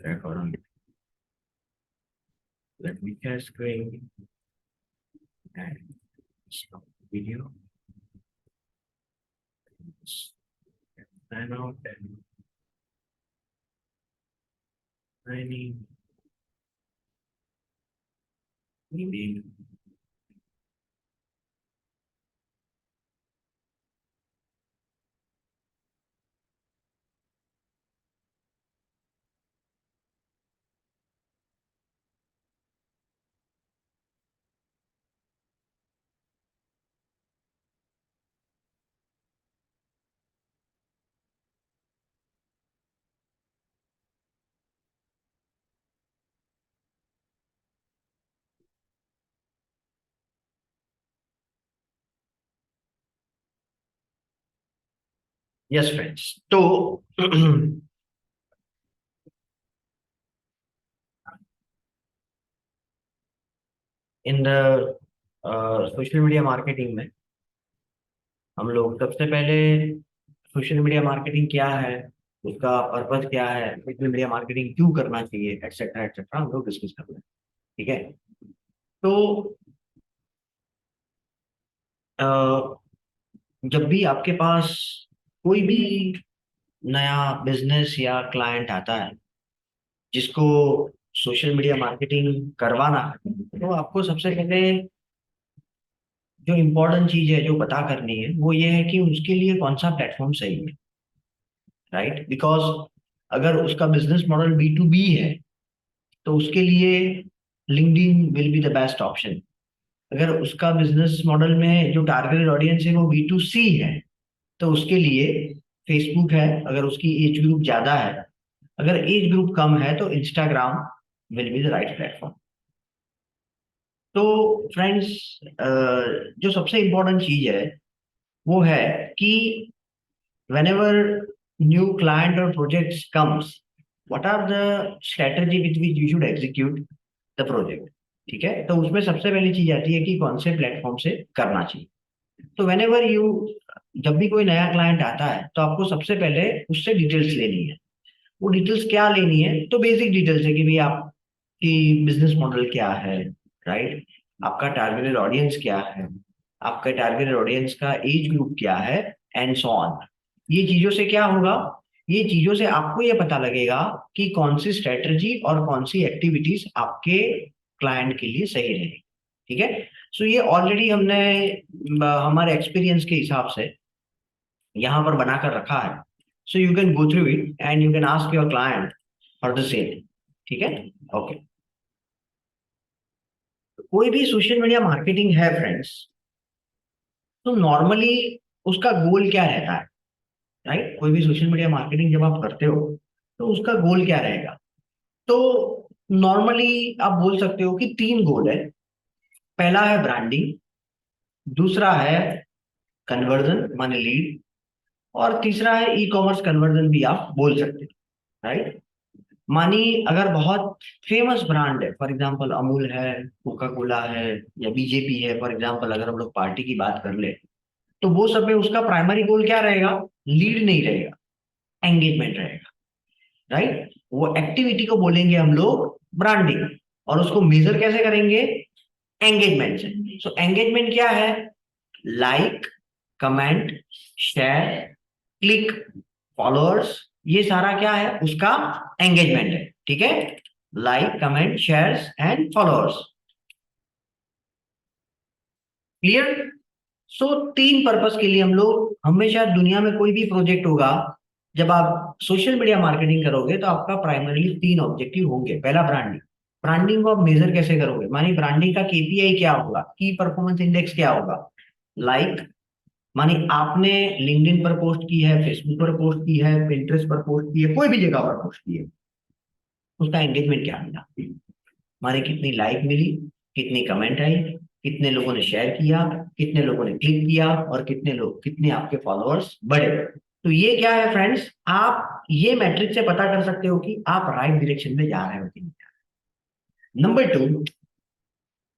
Record. Let me share screen and stop video. Sign out and signing. Maybe. Yes, friends. So in the social media marketing में हम लोग सबसे पहले social media marketing क्या है, उसका पर्पस क्या है, सोशल मीडिया मार्केटिंग क्यों करना चाहिए, एक्सेट्रा एक्सेट्रा हम लोग डिस्कस कर रहे हैं। ठीक है। तो अ, जब भी आपके पास कोई भी नया बिजनेस या क्लाइंट आता है जिसको सोशल मीडिया मार्केटिंग करवाना है, तो आपको सबसे पहले जो इम्पोर्टेंट चीज है जो पता करनी है वो ये है कि उसके लिए कौन सा प्लेटफॉर्म सही है। राइट, बिकॉज अगर उसका बिजनेस मॉडल B2B है तो उसके लिए LinkedIn will be the best option. अगर उसका बिजनेस मॉडल में जो टारगेटेड ऑडियंस है वो B2C है तो उसके लिए फेसबुक है, अगर उसकी एज ग्रुप ज्यादा है। अगर एज ग्रुप कम है तो Instagram will be the right platform. तो फ्रेंड्स, जो सबसे इम्पोर्टेंट चीज है वो है कि whenever new client or projects comes, what are the strategy with which you should execute the project। ठीक है, तो उसमें सबसे पहली चीज आती है कि कौन से प्लेटफॉर्म से करना चाहिए। तो whenever you, जब भी कोई नया क्लाइंट आता है तो आपको सबसे पहले उससे डिटेल्स लेनी है। वो डिटेल्स क्या लेनी है, तो बेसिक डिटेल्स है कि भाई आपकी बिजनेस मॉडल क्या है, राइट, आपका टारगेटेड ऑडियंस क्या है, आपका टारगेटेड ऑडियंस का एज ग्रुप क्या है, एंड सो ऑन। ये चीजों से क्या होगा, ये चीजों से आपको ये पता लगेगा कि कौन सी स्ट्रेटजी और कौन सी एक्टिविटीज आपके क्लाइंट के लिए सही रहेगी। ठीक है। सो ये ऑलरेडी हमने हमारे एक्सपीरियंस के हिसाब से यहाँ पर बना कर रखा है। So you can go through it and you can ask your client for the same. ठीक है। ओके। कोई भी सोशल मीडिया मार्केटिंग है फ्रेंड्स, तो नॉर्मली उसका गोल क्या रहता है। राइट, कोई भी सोशल मीडिया मार्केटिंग जब आप करते हो तो उसका गोल क्या रहेगा। तो नॉर्मली आप बोल सकते हो कि तीन गोल है। पहला है ब्रांडिंग, दूसरा है कन्वर्जन माने लीड, और तीसरा है ई कॉमर्स कन्वर्जन भी आप बोल सकते हो। राइट, मानी अगर बहुत फेमस ब्रांड है, फॉर एग्जांपल अमूल है, कोका कोला है, या बीजेपी है, फॉर एग्जांपल अगर हम लोग पार्टी की बात कर ले, तो वो सब में उसका प्राइमरी गोल क्या रहेगा, लीड नहीं रहेगा, एंगेजमेंट रहेगा। राइट, वो एक्टिविटी को बोलेंगे हम लोग ब्रांडिंग, और उसको मेजर कैसे करेंगे, एंगेजमेंट से। सो एंगेजमेंट क्या है, like, comment, share, click, followers, ये सारा क्या है उसका एंगेजमेंट है। ठीक है, like, comment, shares and followers. Clear. So तीन पर्पस के लिए हम लोग हमेशा, दुनिया में कोई भी प्रोजेक्ट होगा, जब आप सोशल मीडिया मार्केटिंग करोगे तो आपका प्राइमरीली तीन ऑब्जेक्टिव होंगे। पहला ब्रांडिंग। ब्रांडिंग को आप मेजर कैसे करोगे, मानी ब्रांडिंग का KPI क्या होगा, की परफॉर्मेंस इंडेक्स क्या होगा। लाइक, मानी आपने लिंक्डइन पर पोस्ट की है, फेसबुक पर पोस्ट की है, पिंटरेस्ट पर पोस्ट की है, कोई भी जगह पर पोस्ट की है, उसका एंगेजमेंट क्या मिला, माने कितनी लाइक मिली, कितनी कमेंट आई, कितने लोगों ने शेयर किया, कितने लोगों ने क्लिक किया, और कितने लोग, कितने आपके फॉलोअर्स बढ़े। तो ये क्या है फ्रेंड्स, आप ये मैट्रिक से पता कर सकते हो कि आप राइट डायरेक्शन में जा रहे हो कि नहीं। नंबर टू,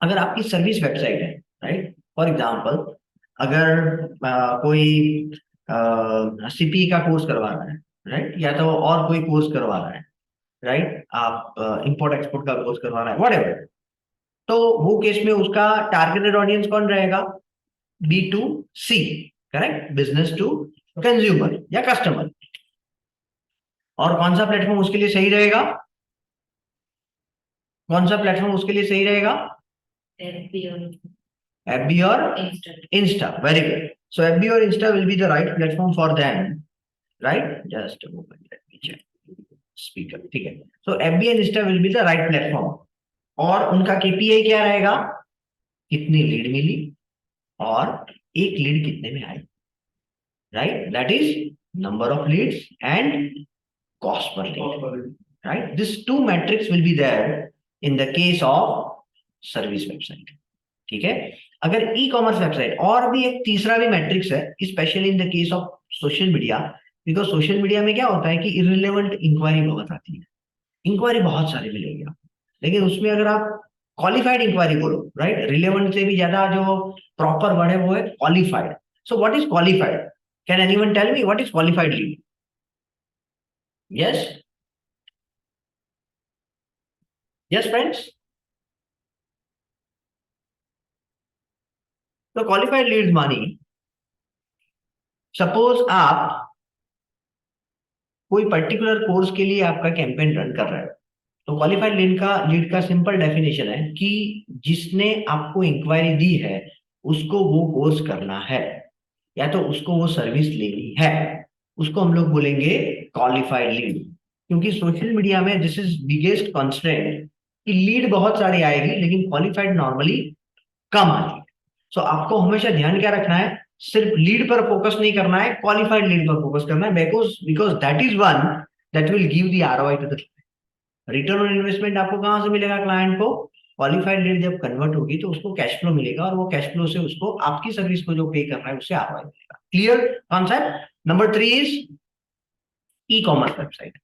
अगर आपकी सर्विस वेबसाइट है, राइट, फॉर एग्जांपल अगर कोई CPE का कोर्स करवा रहा है, राइट, या तो और कोई कोर्स करवा रहा है, राइट, आप इंपोर्ट एक्सपोर्ट का कोर्स करवाना है, व्हाटएवर, तो वो केस में उसका टारगेटेड ऑडियंस कौन रहेगा? B2C, correct, business to consumer या कस्टमर। और कौन सा प्लेटफॉर्म उसके लिए सही रहेगा? कौन सा प्लेटफॉर्म उसके लिए सही रहेगा? FB और Insta, very good. So FB और Insta will be the right platform for them, right, just a moment, let me check speaker, ठीक है। So FB and Insta will be the right platform, और उनका KPI क्या रहेगा? कितनी lead मिली और एक लीड कितने में आई, right, that is number of leads and cost per lead, right? These two metrics will be there in the case of service website, ठीक है। अगर ई कॉमर्स वेबसाइट, और भी एक तीसरा भी मैट्रिक्स है, specially in the case of social media, because social media में क्या होता है कि इररिलेवेंट इंक्वायरी बहुत आती है, इंक्वायरी बहुत सारी मिलेगी आपको, लेकिन उसमें अगर आप क्वालिफाइड इंक्वायरी बोलो, राइट, रिलेवेंट से भी ज्यादा जो प्रॉपर वर्ड है वो है qualified. So what is qualified? Can anyone tell me what is qualified lead? Yes, yes friends. तो क्वालिफाइड लीड्स मानी, सपोज आप कोई पर्टिकुलर कोर्स के लिए आपका कैंपेन रन कर रहे हो, तो क्वालिफाइड लीड का सिंपल डेफिनेशन है कि जिसने आपको इंक्वायरी दी है उसको वो कोर्स करना है या तो उसको वो सर्विस लेनी है, उसको हम लोग बोलेंगे क्वालिफाइड लीड। क्योंकि सोशल मीडिया में दिस इज बिगेस्ट कॉन्स्ट्रेंट कि लीड बहुत सारी आएगी लेकिन क्वालिफाइड नॉर्मली कम आती है। सो आपको हमेशा ध्यान क्या रखना है? सिर्फ लीड पर फोकस नहीं करना है, क्वालिफाइड लीड पर फोकस करना है, because because that is one that will give the ROI to the return on investment. आपको कहां से मिलेगा? क्लाइंट को। क्वालिफाइड लीड जब कन्वर्ट होगी तो उसको कैश फ्लो मिलेगा, और वो कैश फ्लो से उसको आपकी सर्विस को जो पे कर रहा है उससे ROI मिलेगा। Clear concept? Number 3 is e commerce website.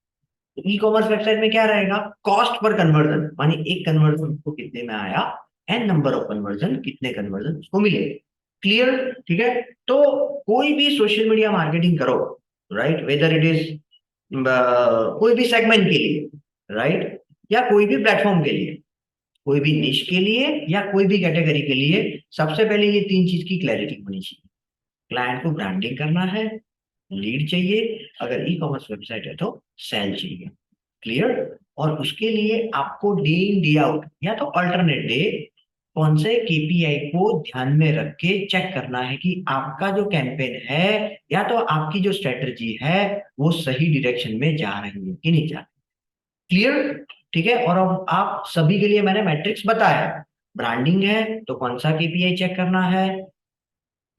E commerce website में क्या रहेगा? कॉस्ट पर कन्वर्जन, मानी एक कन्वर्जन उसको कितने में आया एंड नंबर ऑफ कन्वर्जन, कितने कन्वर्जन उसको मिले। क्लियर? ठीक है। तो कोई भी सोशल मीडिया मार्केटिंग करो, राइट, वेदर इट इज कोई भी सेगमेंट के लिए, राइट, या कोई भी प्लेटफॉर्म के लिए, कोई भी निश के लिए या कोई भी कैटेगरी के लिए, सबसे पहले ये तीन चीज की क्लैरिटी होनी चाहिए। क्लाइंट को ब्रांडिंग करना है, लीड चाहिए, अगर ई कॉमर्स वेबसाइट है तो सेल चाहिए। क्लियर? और उसके लिए आपको डे इन डे आउट या तो अल्टरनेट डे कौन से KPI को ध्यान में रख के चेक करना है कि आपका जो कैंपेन है या तो आपकी जो स्ट्रेटजी है वो सही डायरेक्शन में जा रही है कि नहीं जा रही। क्लियर? ठीक है। और अब आप सभी के लिए मैंने मैट्रिक्स बताया। ब्रांडिंग है तो कौन सा KPI चेक करना है,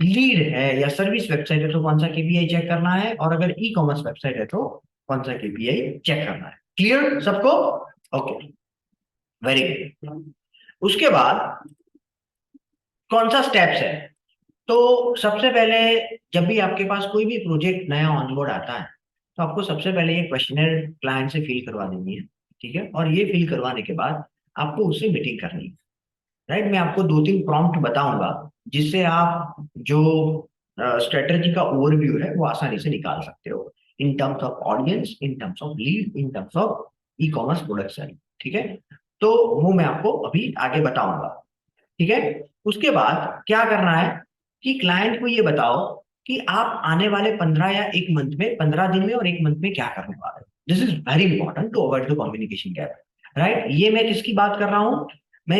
लीड है या सर्विस वेबसाइट है तो कौन सा KPI चेक करना है, और अगर ई कॉमर्स वेबसाइट है तो कौन सा KPI चेक करना है। क्लियर सबको? Okay, very good. उसके बाद कौन सा स्टेप्स है? तो सबसे पहले जब भी आपके पास कोई भी प्रोजेक्ट नया ऑनबोर्ड आता है तो आपको सबसे पहले ये क्वेश्चनर क्लाइंट से फिल करवा देनी है, ठीक है। और ये फिल करवाने के बाद आपको उससे मीटिंग करनी है, राइट। मैं आपको 2-3 प्रॉम्प्ट बताऊंगा जिससे आप जो स्ट्रेटजी का ओवरव्यू है वो आसानी से निकाल सकते हो, in terms of audience, in terms of lead, in terms of e commerce production, ठीक है। तो वो मैं आपको अभी आगे बताऊंगा, ठीक है। उसके बाद क्या करना है कि क्लाइंट को ये बताओ कि आप आने वाले 15 या एक मंथ में, 15 दिन में और एक मंथ में क्या करने वाले हो। This is very important to avoid the communication gap, right. ये मैं किसकी बात कर रहा हूँ? मैं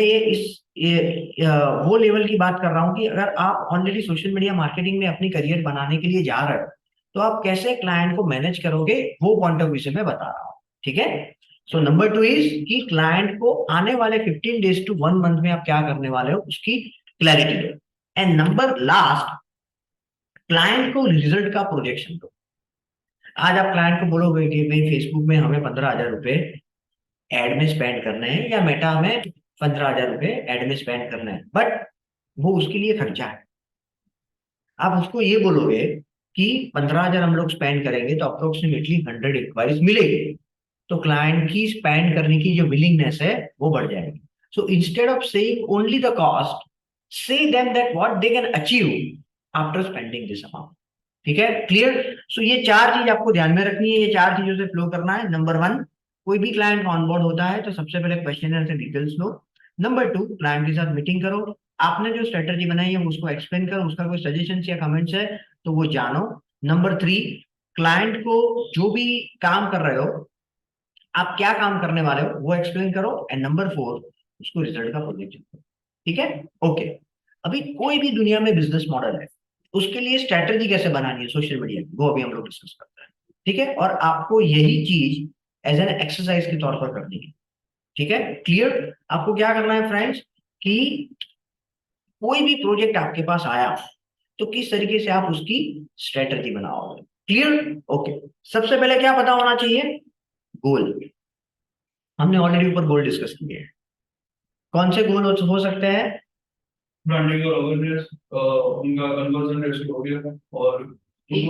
वो लेवल की बात कर रहा हूँ कि अगर आप ऑलरेडी सोशल मीडिया मार्केटिंग में अपनी करियर बनाने के लिए जा रहे हो तो आप कैसे क्लाइंट को मैनेज करोगे, वो पॉइंट ऑफ व्यू से मैं बता रहा हूँ, ठीक है। सो नंबर 2 इज कि क्लाइंट को आने वाले 15 डेज टू 1 मंथ में आप क्या करने वाले हो उसकी क्लैरिटी दो। एंड नंबर लास्ट, क्लाइंट को रिजल्ट का प्रोजेक्शन दो। आज आप क्लाइंट को बोलोगे कि भाई फेसबुक में हमें 15,000 रुपए एड में स्पेंड करने हैं या मेटा में 15,000 रुपए एड में स्पेंड करना है, बट वो उसके लिए खर्चा है। आप उसको ये बोलोगे कि 15,000 हम लोग स्पेंड करेंगे तो अप्रोक्सीमेटली 100 इंक्वायरीज मिलेगी, तो क्लाइंट की स्पेंड करने की जो विलिंगनेस है वो बढ़ जाएगी। So instead of saying only the cost, say them that what they can achieve after spending this amount, ठीक है। क्लियर? सो ये चार चीज आपको ध्यान में रखनी है, ये चार चीजों से फ्लो करना है। नंबर 1, कोई भी क्लाइंट ऑनबोर्ड होता है तो सबसे पहले क्वेश्चनर से डिटेल्स लो। नंबर 2, क्लाइंट के साथ मीटिंग करो। आपने जो स्ट्रेटजी बनाई है उसको एक्सप्लेन करो, उसका कोई सजेशन या कमेंट्स है तो वो जानो। नंबर 3, क्लाइंट को जो भी काम कर रहे हो, आप क्या काम करने वाले हो वो एक्सप्लेन करो। एंड नंबर 4, उसको रिजल्ट का प्रोजेक्ट करो। ठीक है, ओके। अभी कोई भी दुनिया में बिजनेस मॉडल है, उसके लिए स्ट्रेटजी कैसे बनानी है सोशल मीडिया की, वो अभी हम लोग डिस्कस करते हैं। ठीक है, और आपको यही चीज एज एन एक्सरसाइज के तौर पर करनी है। ठीक है, क्लियर। आपको क्या करना है फ्रेंड्स, कि कोई भी प्रोजेक्ट आपके पास आया तो किस तरीके से आप उसकी स्ट्रेटजी बनाओगे। Clear, okay. सबसे पहले क्या पता होना चाहिए, गोल। हमने ऑलरेडी ऊपर गोल डिस्कस किए हैं। कौन से गोल हो सकते हैं? ब्रांडिंग और अवेयरनेस, उनका कन्वर्जन रेशियो हो गया, और ई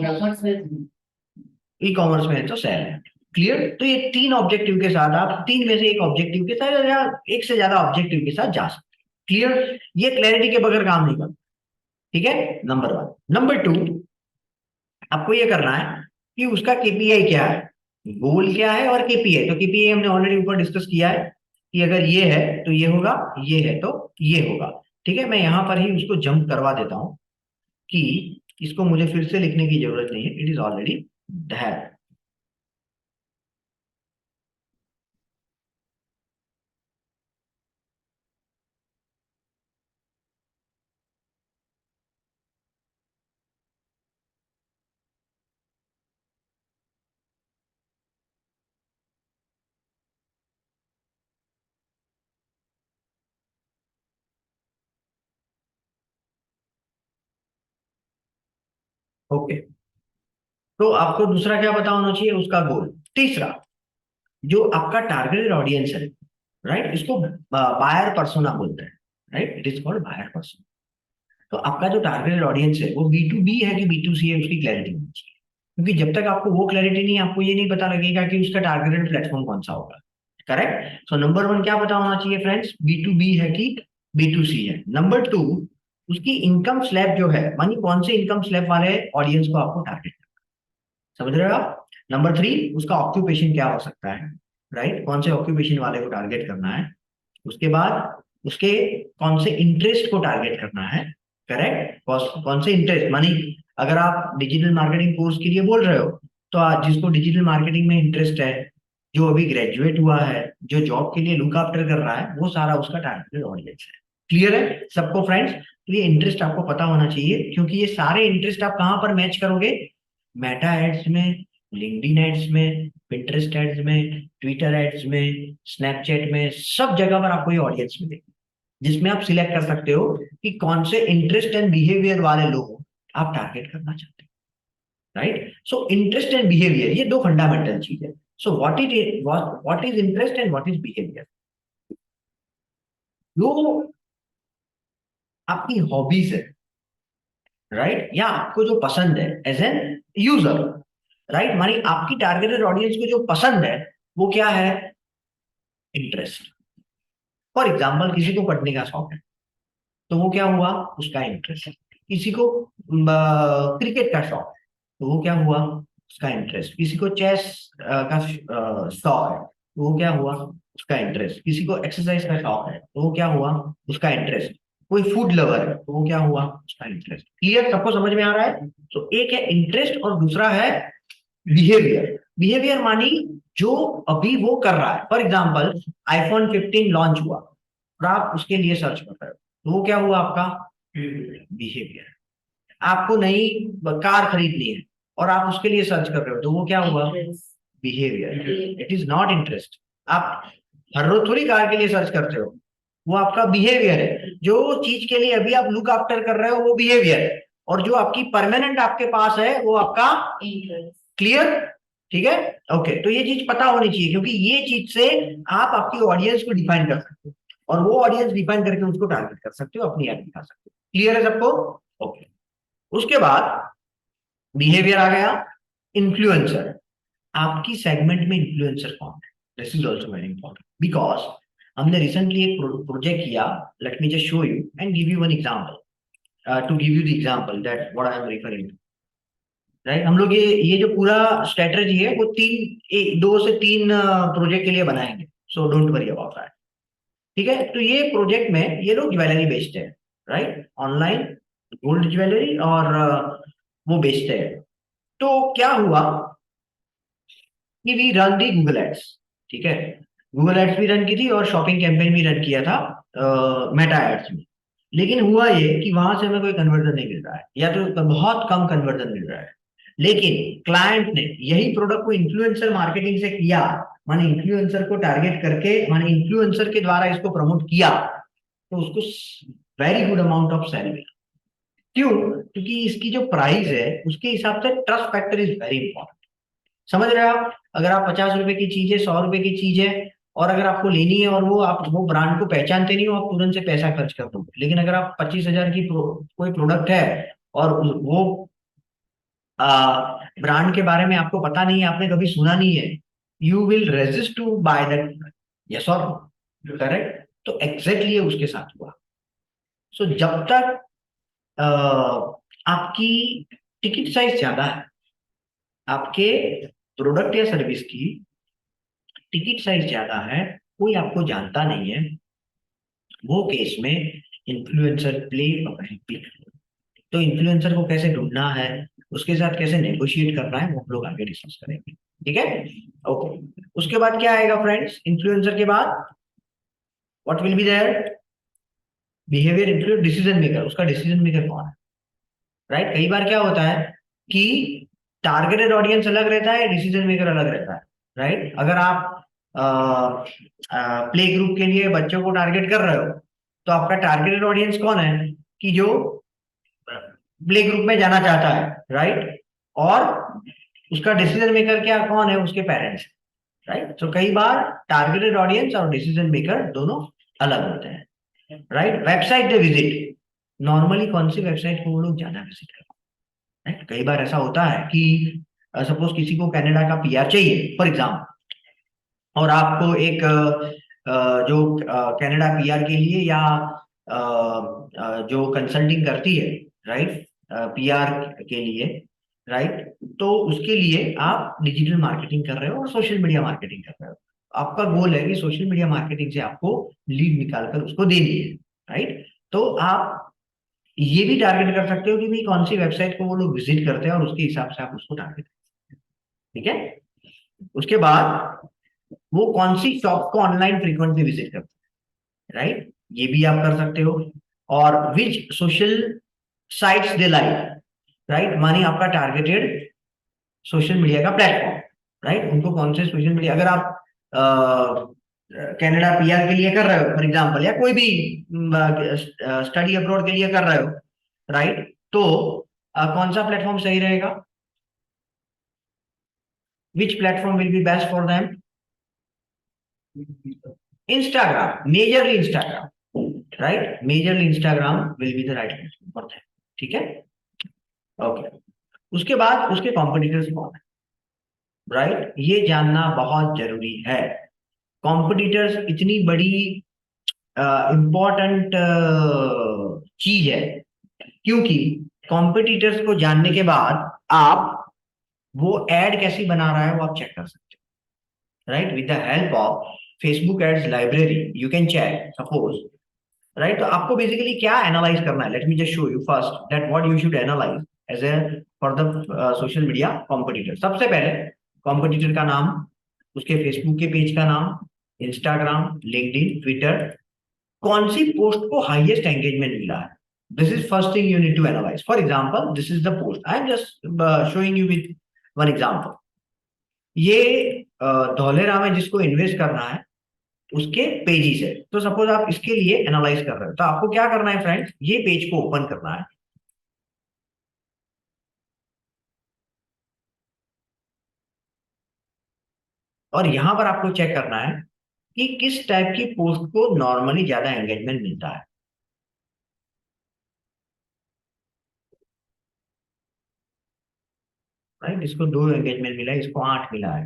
कॉमर्स में है तो सेल है। क्लियर, तो ये 3 ऑब्जेक्टिव के साथ आप 3 में से एक ऑब्जेक्टिव के साथ या एक से ज्यादा ऑब्जेक्टिव के साथ जा सकते हैं। क्लियर, ये क्लैरिटी के बगैर काम नहीं करता। ठीक है, नंबर 1। नंबर 2, आपको ये करना है कि उसका केपीआई क्या है, गोल क्या है और केपीआई। तो केपीआई हमने ऑलरेडी ऊपर डिस्कस किया है कि अगर ये है तो ये होगा, ये है तो ये होगा। ठीक है, मैं यहां पर ही उसको जंप करवा देता हूं कि इसको मुझे फिर से लिखने की जरूरत नहीं है, it is already that. Okay, तो आपको दूसरा क्या पता होना चाहिए, उसका गोल। तीसरा, जो आपका टारगेटेड ऑडियंस है, राइट, इसको बायर पर्सोना बोलते हैं। Right, it is called buyer persona. तो आपका जो टारगेटेड ऑडियंस है वो बी टू बी है कि बी टू सी है, उसकी क्लैरिटी होनी चाहिए। क्योंकि जब तक आपको वो क्लैरिटी नहीं है, आपको ये नहीं पता लगेगा कि उसका टारगेटेड प्लेटफॉर्म कौन सा होगा। करेक्ट, सो नंबर 1 क्या पता होना चाहिए फ्रेंड्स, बी टू बी है कि बी टू सी है। नंबर 2, उसकी इनकम स्लैब जो है, मानी कौन से इनकम स्लैब वाले ऑडियंस को आपको टारगेट, समझ रहे हो आप। नंबर 3, उसका ऑक्यूपेशन क्या हो सकता है, राइट, कौन से ऑक्यूपेशन वाले को टारगेट करना है। उसके बाद उसके कौन से इंटरेस्ट को टारगेट करना है। करेक्ट, कौन से इंटरेस्ट, मानी अगर आप डिजिटल मार्केटिंग कोर्स के लिए बोल रहे हो तो आज जिसको डिजिटल मार्केटिंग में इंटरेस्ट है, जो अभी ग्रेजुएट हुआ है, जो जॉब के लिए लुक आफ्टर कर रहा है, वो सारा उसका टारगेटेड ऑडियंस है। क्लियर है सबको फ्रेंड्स, तो ये इंटरेस्ट आपको पता होना चाहिए, क्योंकि ये सारे इंटरेस्ट आप कहां पर मैच करोगे, मेटा एड्स में, लिंक्डइन एड्स में, पिंटरेस्ट एड्स में, ट्विटर एड्स में, स्नैपचैट में, सब जगह पर आपको ये ऑडियंस मिलेगी, जिसमें आप सिलेक्ट कर सकते हो कि कौन से इंटरेस्ट एंड बिहेवियर वाले लोग आप टारगेट करना चाहते हैं। Right, so interest and behaviour ये 2 फंडामेंटल चीज है। सो what is interest and what is behaviour. जो आपकी हॉबीज है, राइट, या आपको जो पसंद है एज एन यूजर, राइट, मानी आपकी टारगेटेड ऑडियंस को जो पसंद है वो क्या है, इंटरेस्ट। फॉर एग्जाम्पल, किसी को पढ़ने का शौक है तो वो क्या हुआ, उसका इंटरेस्ट। किसी को क्रिकेट का शौक है तो वो क्या हुआ, उसका इंटरेस्ट। किसी को चेस का शौक है तो वो क्या हुआ, उसका इंटरेस्ट। किसी को एक्सरसाइज का शौक है तो वो क्या हुआ, उसका इंटरेस्ट। कोई फूड लवर है तो वो क्या हुआ, उसका इंटरेस्ट। क्लियर, सबको समझ में आ रहा है। तो एक है इंटरेस्ट और दूसरा है बिहेवियर। बिहेवियर मानी जो अभी वो कर रहा है। फॉर एग्जाम्पल, आईफोन 15 लॉन्च हुआ और आप उसके लिए सर्च कर रहे हो तो वो क्या हुआ, आपका बिहेवियर। आपको नई कार खरीदनी है और आप उसके लिए सर्च कर रहे हो तो वो क्या हुआ, behaviour. It is not interest. आप हर रोज थोड़ी कार के लिए सर्च करते हो, वो आपका बिहेवियर है। जो चीज के लिए अभी आप लुक आफ्टर कर रहे हो वो बिहेवियर है, और जो आपकी परमानेंट आपके पास है वो आपका इंटरेस्ट। क्लियर, ठीक है, ओके। तो ये चीज पता होनी चाहिए, क्योंकि ये चीज से आप आपकी ऑडियंस को डिफाइन कर सकते हो, और वो ऑडियंस डिफाइन करके उसको टारगेट कर सकते हो, अपनी ऐड दिखा सकते हो। क्लियर है सबको, ओके। उसके बाद बिहेवियर आ गया। इन्फ्लुएंसर, आपकी सेगमेंट में इन्फ्लुएंसर कौन है, this is also very important, because हमने रिसेंटली एक प्रोजेक्ट किया। Let me just show you and give you one example, to give you the example that what I am referring to. Right. हम लोग ये जो पूरा स्ट्रेटजी है वो 2 से 3 प्रोजेक्ट के लिए बनाएंगे, so don't worry about that. ठीक है, तो ये प्रोजेक्ट में ये लोग ज्वेलरी बेचते हैं, राइट, ऑनलाइन गोल्ड ज्वेलरी, और वो बेचते हैं। तो क्या हुआ कि we run the Google ads. ठीक है, गूगल एड्स भी रन की थी और शॉपिंग कैंपेन भी रन किया था मेटा एड्स में। लेकिन हुआ ये कि वहां से हमें कोई कन्वर्जन नहीं मिल रहा है, या तो बहुत कम कन्वर्जन मिल रहा है। लेकिन क्लाइंट ने यही प्रोडक्ट को इन्फ्लुएंसर मार्केटिंग से किया, माने इन्फ्लुएंसर को टारगेट करके, माने इन्फ्लुएंसर के द्वारा इसको प्रमोट किया, तो उसको very good amount of sale मिला। क्यों? क्योंकि इसकी जो प्राइस है उसके हिसाब से trust factor is very important. समझ रहे हो आप? अगर आप 50 रुपए की चीज है, 100 रुपए की चीज है, और अगर आपको लेनी है और वो आप वो ब्रांड को पहचानते नहीं हो, आप तुरंत से पैसा खर्च कर दोगे। लेकिन अगर आप 25,000 की कोई प्रोडक्ट है और वो ब्रांड के बारे में आपको पता नहीं है, आपने कभी सुना नहीं है, you will resist to buy that. Yes और करेक्ट? तो एग्जैक्टली उसके साथ हुआ। सो जब तक अ, आपकी टिकट साइज ज्यादा है, आपके प्रोडक्ट या सर्विस की टिकट साइज ज्यादा है, कोई आपको जानता नहीं है, वो केस में इन्फ्लुएंसर प्ले बिग। तो इन्फ्लुएंसर को कैसे ढूंढना है, उसके साथ कैसे नेगोशिएट करना है, वो हम लोग आगे डिस्कस करेंगे। ठीक है, ओके। उसके बाद क्या आएगा फ्रेंड्स? इन्फ्लुएंसर के बाद what will be there? Behaviour influence decision maker. उसका डिसीजन मेकर कौन है? राइट। कई बार क्या होता है कि टारगेटेड ऑडियंस अलग रहता है, डिसीजन मेकर अलग रहता है। राइट। अगर आप प्ले ग्रुप के लिए बच्चों को टारगेट कर रहे हो, तो आपका टारगेटेड ऑडियंस कौन है? कि जो प्ले ग्रुप में जाना चाहता है, राइट। और उसका डिसीजन मेकर क्या कौन है? उसके पेरेंट्स। राइट। तो कई बार टारगेटेड ऑडियंस और डिसीजन मेकर दोनों अलग होते हैं। राइट। वेबसाइट पे विजिट, नॉर्मली कौन सी वेबसाइट को वो लोग ज्यादा विजिट करते हैं? राइट। कई बार ऐसा होता है कि सपोज किसी को कनाडा का पीआर चाहिए फॉर एग्जाम्पल, और आपको एक जो कनाडा पीआर के लिए, या जो कंसल्टिंग करती है, राइट, पीआर के लिए, राइट, तो उसके लिए आप डिजिटल मार्केटिंग कर रहे हो और सोशल मीडिया मार्केटिंग कर रहे हो। आपका गोल है कि सोशल मीडिया मार्केटिंग से आपको लीड निकालकर उसको देनी है, राइट। तो आप ये भी टारगेट कर सकते हो कि भाई कौन सी वेबसाइट को वो लोग विजिट करते हैं, और उसके हिसाब से आप उसको टारगेट। ठीक है। उसके बाद वो कौन सी शॉप को ऑनलाइन फ्रीक्वेंटली विजिट करते हैं, राइट, ये भी आप कर सकते हो। और which social sites they like, right, मानी आपका टारगेटेड सोशल मीडिया का प्लेटफॉर्म, राइट, उनको कौन से सोशल मीडिया, अगर आप कनाडा पीआर के लिए कर रहे हो फॉर एग्जांपल, या कोई भी स्टडी अब्रॉड के लिए कर रहे हो, राइट, तो कौन सा प्लेटफॉर्म सही रहेगा? Which platform will be best for them? Instagram, majorly Instagram, right, majorly Instagram will be the right platform for them. ठीक है, ओके। उसके बाद उसके कॉम्पिटिटर्स कौन है, राइट, ये जानना बहुत जरूरी है। कॉम्पिटिटर्स इतनी बड़ी इंपॉर्टेंट चीज है, क्योंकि कॉम्पिटिटर्स को जानने के बाद आप वो एड कैसी बना रहा है वो आप चेक कर सकते हो, right, with the help of Facebook ads library you can check suppose, right. तो आपको बेसिकली क्या एनालाइज करना है? Let me just show you first that what you should analyse as a for the social media competitor. सबसे पहले competitor का नाम, उसके फेसबुक के पेज का नाम, इंस्टाग्राम, लिंक्डइन, ट्विटर, कौन सी पोस्ट को हाईएस्ट एंगेजमेंट मिला है। This is first thing you need to analyse. For example this is the post, I am just showing you with one example. ये धौलेरा में जिसको इन्वेस्ट करना है उसके पेजेस है। तो सपोज आप इसके लिए एनालाइज कर रहे हो, तो आपको क्या करना है फ्रेंड्स? ये पेज को ओपन करना है, और यहां पर आपको चेक करना है कि किस टाइप की पोस्ट को नॉर्मली ज्यादा एंगेजमेंट मिलता है, राइट। इसको 2 एंगेजमेंट मिला है, इसको 8 मिला है,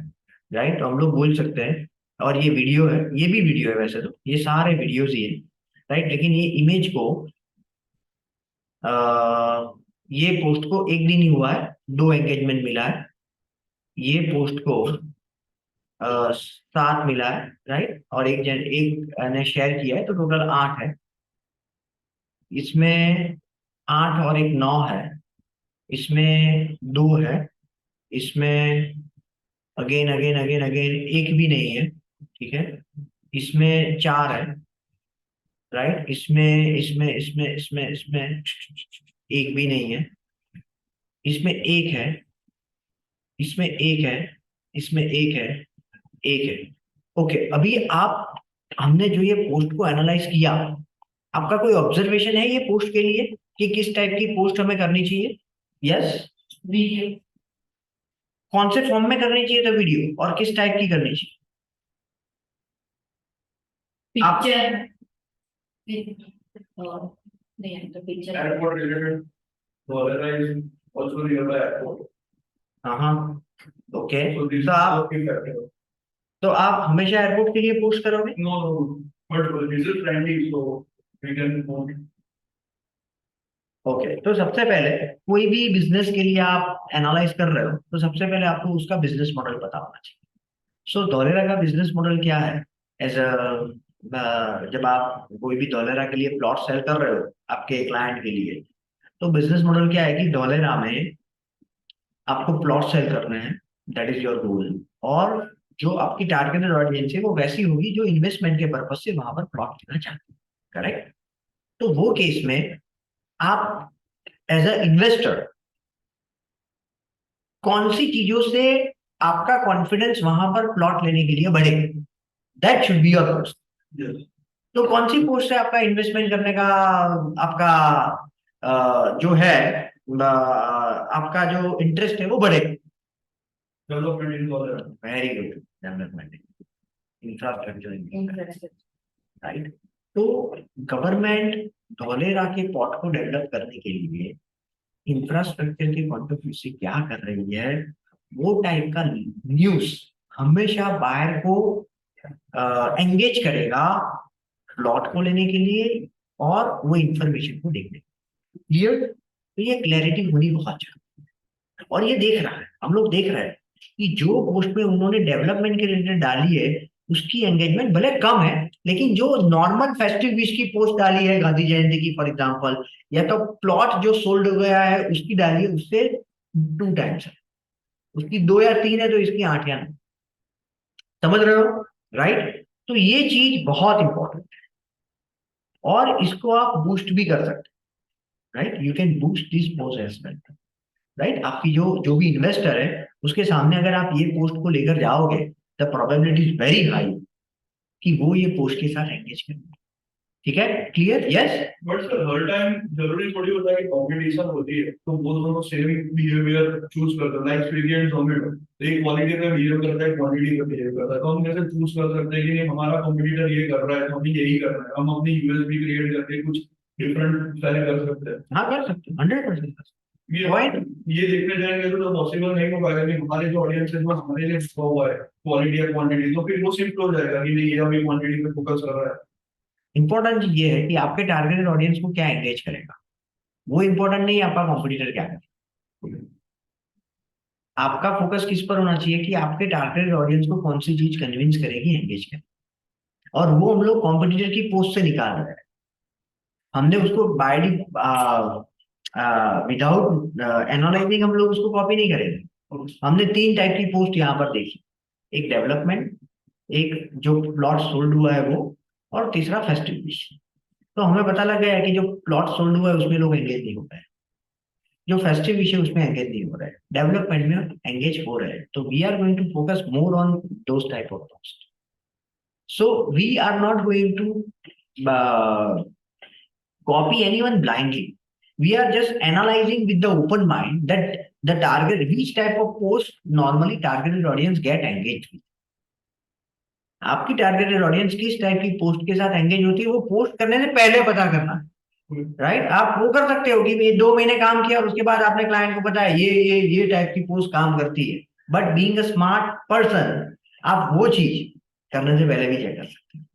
राइट। तो हम लोग बोल सकते हैं, और ये वीडियो है, ये भी वीडियो है वैसे, तो ये सारे वीडियोस ही है, राइट। लेकिन ये इमेज को ये पोस्ट को एक दिन ही हुआ है, 2 एंगेजमेंट मिला है। ये पोस्ट को 7 मिला है, राइट, और एक ने शेयर किया है, तो टोटल 8 है। इसमें 8 और एक 9 है, इसमें 2 है, इसमें अगेन अगेन अगेन अगेन एक भी नहीं है, ठीक है। इसमें 4 है, राइट, इसमें इसमें इसमें इसमें इसमें एक भी नहीं है, इसमें एक है, इसमें एक है, इसमें एक है, एक है। ओके, अभी आप, हमने जो ये पोस्ट को एनालाइज किया, आपका कोई ऑब्जर्वेशन है ये पोस्ट के लिए कि किस टाइप की पोस्ट हमें करनी चाहिए? यस, वीडियो कौन से फॉर्म में करनी चाहिए, तो वीडियो, और किस टाइप की करनी चाहिए? आप पिक्चर नहीं तो picture Airport related, Dholera is also nearby airport. हाँ, ओके, So this is तो आप, the key factor. तो आप हमेशा एयरपोर्ट के लिए पोस्ट करोगे? No, no, but this is trendy, so we can move. Okay, तो सबसे पहले कोई भी बिजनेस के लिए आप एनालाइज कर रहे हो, तो सबसे पहले आपको उसका बिजनेस मॉडल पता होना चाहिए। सो धोलेरा का बिजनेस मॉडल क्या है? एज अ, जब आप कोई भी धोलेरा के लिए प्लॉट सेल कर रहे हो आपके क्लाइंट के लिए, तो बिजनेस मॉडल क्या है कि धोलेरा में आपको प्लॉट सेल करने हैं, दैट इज योर गोल। और जो आपकी टारगेटेड ऑडियंस है वो वैसी होगी जो इन्वेस्टमेंट के पर्पज से वहां पर प्लॉट लेना चाहती है, करेक्ट। तो वो केस में आप एज अ इन्वेस्टर कौन सी चीजों से आपका कॉन्फिडेंस वहां पर प्लॉट लेने के लिए बढ़ेगा, that should be your post. Yes. तो कौन सी पोस्ट है आपका इन्वेस्टमेंट करने का, आपका जो है, आपका जो इंटरेस्ट है वो बढ़ेगा? Development in Dholera. Very good, development, infrastructure, interest right. तो गवर्नमेंट धोलेरा के पोर्ट को डेवलप करने के लिए इंफ्रास्ट्रक्चर के पॉइंट ऑफ व्यू से क्या कर रही है, वो टाइप का न्यूज हमेशा बायर को एंगेज करेगा प्लॉट को लेने के लिए और वो इंफॉर्मेशन को देखने के लिए। क्लियर? तो ये क्लैरिटी होनी बहुत चाहिए, और ये देख रहा है, हम लोग देख रहे हैं कि जो पोस्ट में उन्होंने डेवलपमेंट के रिलेटेड डाली है उसकी एंगेजमेंट भले कम है, लेकिन जो नॉर्मल फेस्टिव विश की पोस्ट डाली है गांधी जयंती की फॉर एग्जांपल, या तो प्लॉट जो सोल्ड हो गया है उसकी डाली है, उससे 2 टाइम्स है, उसकी 2 या 3 है तो इसकी 8 या 9। समझ रहे हो, राइट? तो ये चीज बहुत इंपॉर्टेंट है, और इसको आप बूस्ट भी कर सकते हैं, right, you can boost this post as well, right. आपकी जो जो भी इन्वेस्टर है उसके सामने अगर आप ये पोस्ट को लेकर जाओगे, the probability is very high कि वो ये पोस्ट के साथ एंगेज करेंगे। ठीक है, clear? Yes. But sir, her time जरूरी थोड़ी होता है कि कंपटीशन होती है तो वो दोनों सेम बिहेवियर चूज करते हैं, लाइक स्विगी एंड जोमेटो। एक क्वालिटी में बिहेव करता है, क्वांटिटी में बिहेव करता है, तो हम कैसे चूज कर सकते हैं कि नहीं हमारा कंपटीटर ये कर रहा है तो हमें यही करना है, हम अपनी यूएसपी क्रिएट करके कुछ डिफरेंट सेल कर सकते हैं। हाँ, कर सकते हैं, 100%। ये Point? ये देखने जाएंगे तो पॉसिबल नहीं हो पाएगा कि हमारे जो ऑडियंस है वो हमारे लिए छुपा हुआ है क्वालिटी या क्वांटिटी, तो फिर वो शिफ्ट हो जाएगा कि नहीं ये अभी क्वांटिटी पे फोकस कर रहा है। इंपॉर्टेंट चीज ये है कि आपके टारगेटेड ऑडियंस को क्या एंगेज करेगा, वो इंपॉर्टेंट नहीं है आपका कॉम्पिटिटर क्या करे। आपका फोकस किस पर होना चाहिए कि आपके टारगेटेड ऑडियंस को कौन सी चीज कन्विंस करेगी, एंगेज करेगी, और वो हम लोग कॉम्पिटिटर की पोस्ट से निकाल रहे हैं। हमने उसको बाय विदाउट एनालाइजिंग हम लोग उसको कॉपी नहीं करेंगे। हमने 3 टाइप की पोस्ट यहाँ पर देखी, एक डेवलपमेंट, एक जो प्लॉट सोल्ड हुआ है वो, और तीसरा फेस्टिव विश। तो हमें पता लग गया है कि जो प्लॉट सोल्ड हुआ है उसमें लोग एंगेज नहीं हो रहे हैं, जो फेस्टिव विश है उसमें एंगेज नहीं हो रहे हैं, डेवलपमेंट में एंगेज हो रहे हैं। तो we are going to focus more on those type of post. So we are not going to copy anyone blindly. We are just analyzing with the open mind that the target, which type of post normally targeted audience get engaged with. आपकी targeted audience किस type की post के साथ engage होती है वो post करने से पहले पता करना, राइट। आप वो कर सकते हो कि ये 2 महीने काम किया और उसके बाद आपने क्लाइंट को बताया ये टाइप की पोस्ट काम करती है, but being a smart person आप वो चीज करने से पहले भी चेक कर सकते हैं।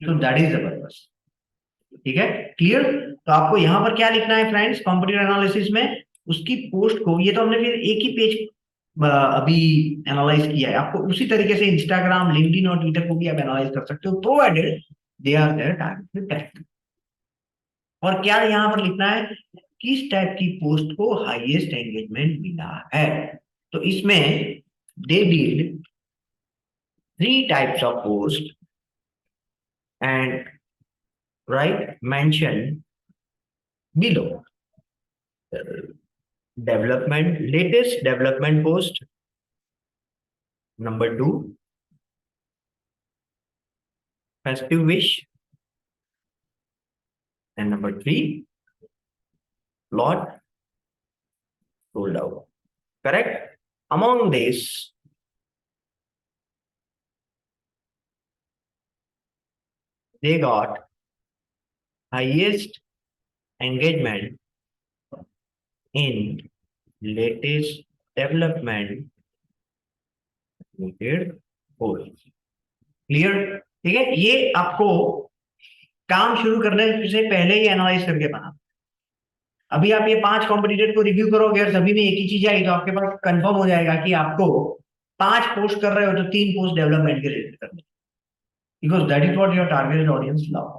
तो दैट इज द पर्पस। ठीक है, क्लियर? तो आपको यहां पर क्या लिखना है फ्रेंड्स, कॉम्पिटिटिव एनालिसिस में उसकी पोस्ट को, ये तो हमने फिर एक ही पेज अभी एनालाइज किया है, आपको उसी तरीके से इंस्टाग्राम, लिंक्डइन और ट्विटर को भी आप एनालाइज कर सकते हो, provided they are there targeted. और क्या यहाँ पर लिखना है, किस टाइप की पोस्ट को हाईएस्ट एंगेजमेंट मिला है। तो इसमें they did 3 types of post and right mention below. Development, latest development post. Number 2, festive wish. And number 3, lot sold out. Correct? Among these, they got highest engagement in latest development related post. Clear? ठीक है, ये आपको काम शुरू करने से पहले ही analyse करके बना। अभी आप ये 5 कॉम्पिटिटर को रिव्यू करोगे और सभी में एक ही चीज आई तो आपके पास कंफर्म हो जाएगा कि आपको 5 पोस्ट कर रहे हो तो 3 पोस्ट डेवलपमेंट के रिलेटेड करनी, because that is what your target audience love.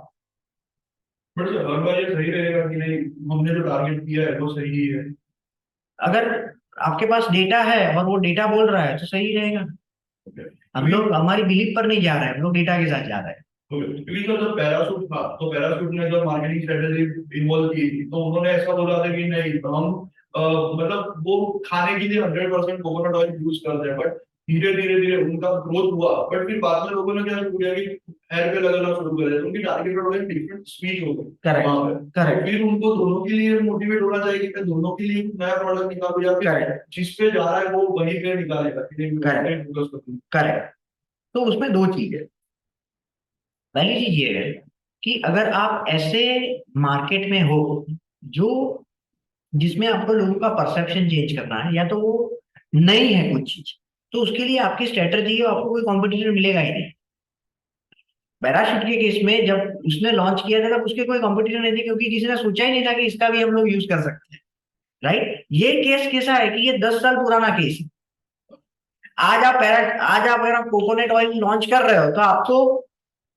But हर बार ये सही रहेगा कि नहीं, हमने जो टारगेट किया है वो सही है? अगर आपके पास डेटा है और वो डेटा बोल रहा है तो सही रहेगा। हम लोग हमारी बिलीफ पर नहीं जा रहे हैं, हम लोग डेटा के साथ जा रहे हैं। क्योंकि जब पैराशूट था तो पैराशूट ने जब मार्केटिंग स्ट्रेटेजी इन्वॉल्व की थी तो उन्होंने ऐसा बोला था कि नहीं हम मतलब वो खाने के लिए 100% कोकोनट ऑयल यूज करते हैं, बट धीरे धीरे धीरे उनका ग्रोथ हुआ। बट फिर बाद में लोगों ने क्या शुरू किया कि हेयर पे लगाना शुरू कर दिया, उनकी टारगेट ऑडियंस डिफरेंट स्पीच हो गई। Correct correct. फिर उनको दोनों के लिए मोटिवेट होना चाहिए कि मैं दोनों के लिए नया प्रोडक्ट निकालूं, या फिर जिस पे जा रहा है वो वहीं पे निकालेगा। करेक्ट। तो उसमें 2 चीज है। पहली चीज ये है कि अगर आप ऐसे मार्केट में हो जो जिसमें आपको लोगों का परसेप्शन चेंज करना है, या तो वो नई है कुछ चीज, तो उसके लिए आपकी स्ट्रेटजी है, आपको कोई कंपटीटर मिलेगा ही नहीं। पैराशूट के केस में जब उसने लॉन्च किया था तब उसके कोई कंपटीटर नहीं थे, क्योंकि किसी ने सोचा ही नहीं था कि इसका भी हम लोग यूज कर सकते हैं। राइट? ये केस कैसा है कि ये 10 साल पुराना केस है। आज आप अगर आप कोकोनट ऑयल लॉन्च कर रहे हो तो आपको,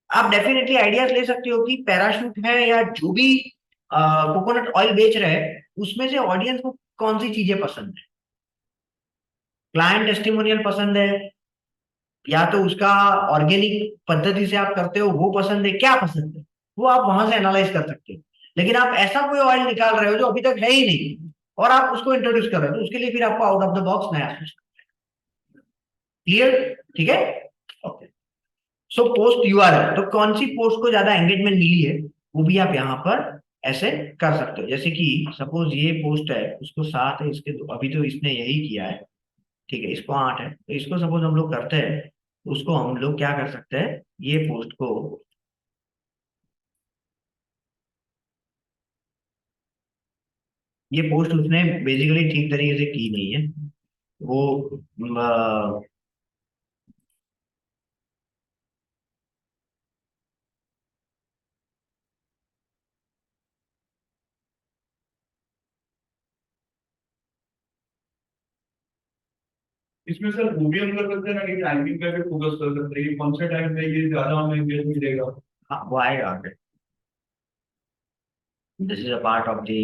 आप डेफिनेटली आइडियाज ले सकते हो कि पैराशूट है या जो भी कोकोनट ऑयल बेच रहे हैं उसमें से ऑडियंस को कौन सी चीजें पसंद है। क्लाइंट टेस्टिमोनियल पसंद है, या तो उसका ऑर्गेनिक पद्धति से आप करते हो वो पसंद है, क्या पसंद है वो आप वहां से एनालाइज कर सकते हो। लेकिन आप ऐसा कोई ऑयल निकाल रहे हो जो अभी तक है ही नहीं और आप उसको इंट्रोड्यूस कर रहे हो, तो उसके लिए फिर आपको आउट ऑफ द बॉक्स नया सोचना। क्लियर? ठीक है, ओके। सो पोस्ट यूआरएल, तो कौन सी पोस्ट को ज्यादा एंगेजमेंट मिली है वो भी आप यहाँ पर ऐसे कर सकते हो। जैसे कि सपोज ये पोस्ट है, उसको 7 है, इसके अभी तो इसने यही किया है, ठीक है, इसको 8 है, तो इसको सपोज हम लोग करते हैं, उसको हम लोग क्या कर सकते हैं, ये पोस्ट को ये पोस्ट उसने बेसिकली ठीक तरीके से की नहीं है वो, इसमें सर वो भी हम कर सकते हैं ना कि टाइमिंग पे भी फोकस कर सकते हैं कि कौन से टाइम पे ये ज्यादा हमें एंगेज मिलेगा। हाँ वो आएगा आगे। This is a part of the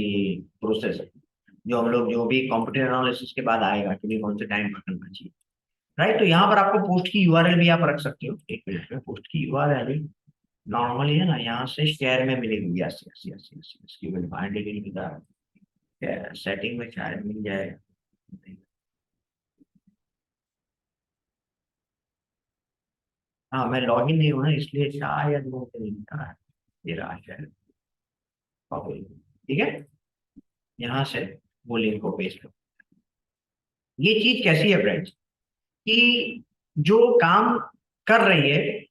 process, जो हम लोग जो भी कंप्यूटर एनालिसिस के बाद आएगा कि भी कौन से टाइम पर करना चाहिए। राइट? तो यहाँ पर आपको पोस्ट की यूआरएल भी आप रख सकते हो। एक मिनट में पोस्ट की यूआरएल नॉर्मली है ना, यहाँ से शेयर में मिलेगी। Yes yes yes yes yes, you will find it in the setting में शायद मिल जाए। हाँ मैं लॉगिन नहीं हूँ ना, इसलिए शायद वो नहीं दिखा रहा है। ये रहा शायद। ओके, ठीक है, यहाँ से वो लिंक को पेस्ट करो। ये चीज कैसी है फ्रेंड्स, कि जो काम कर रही है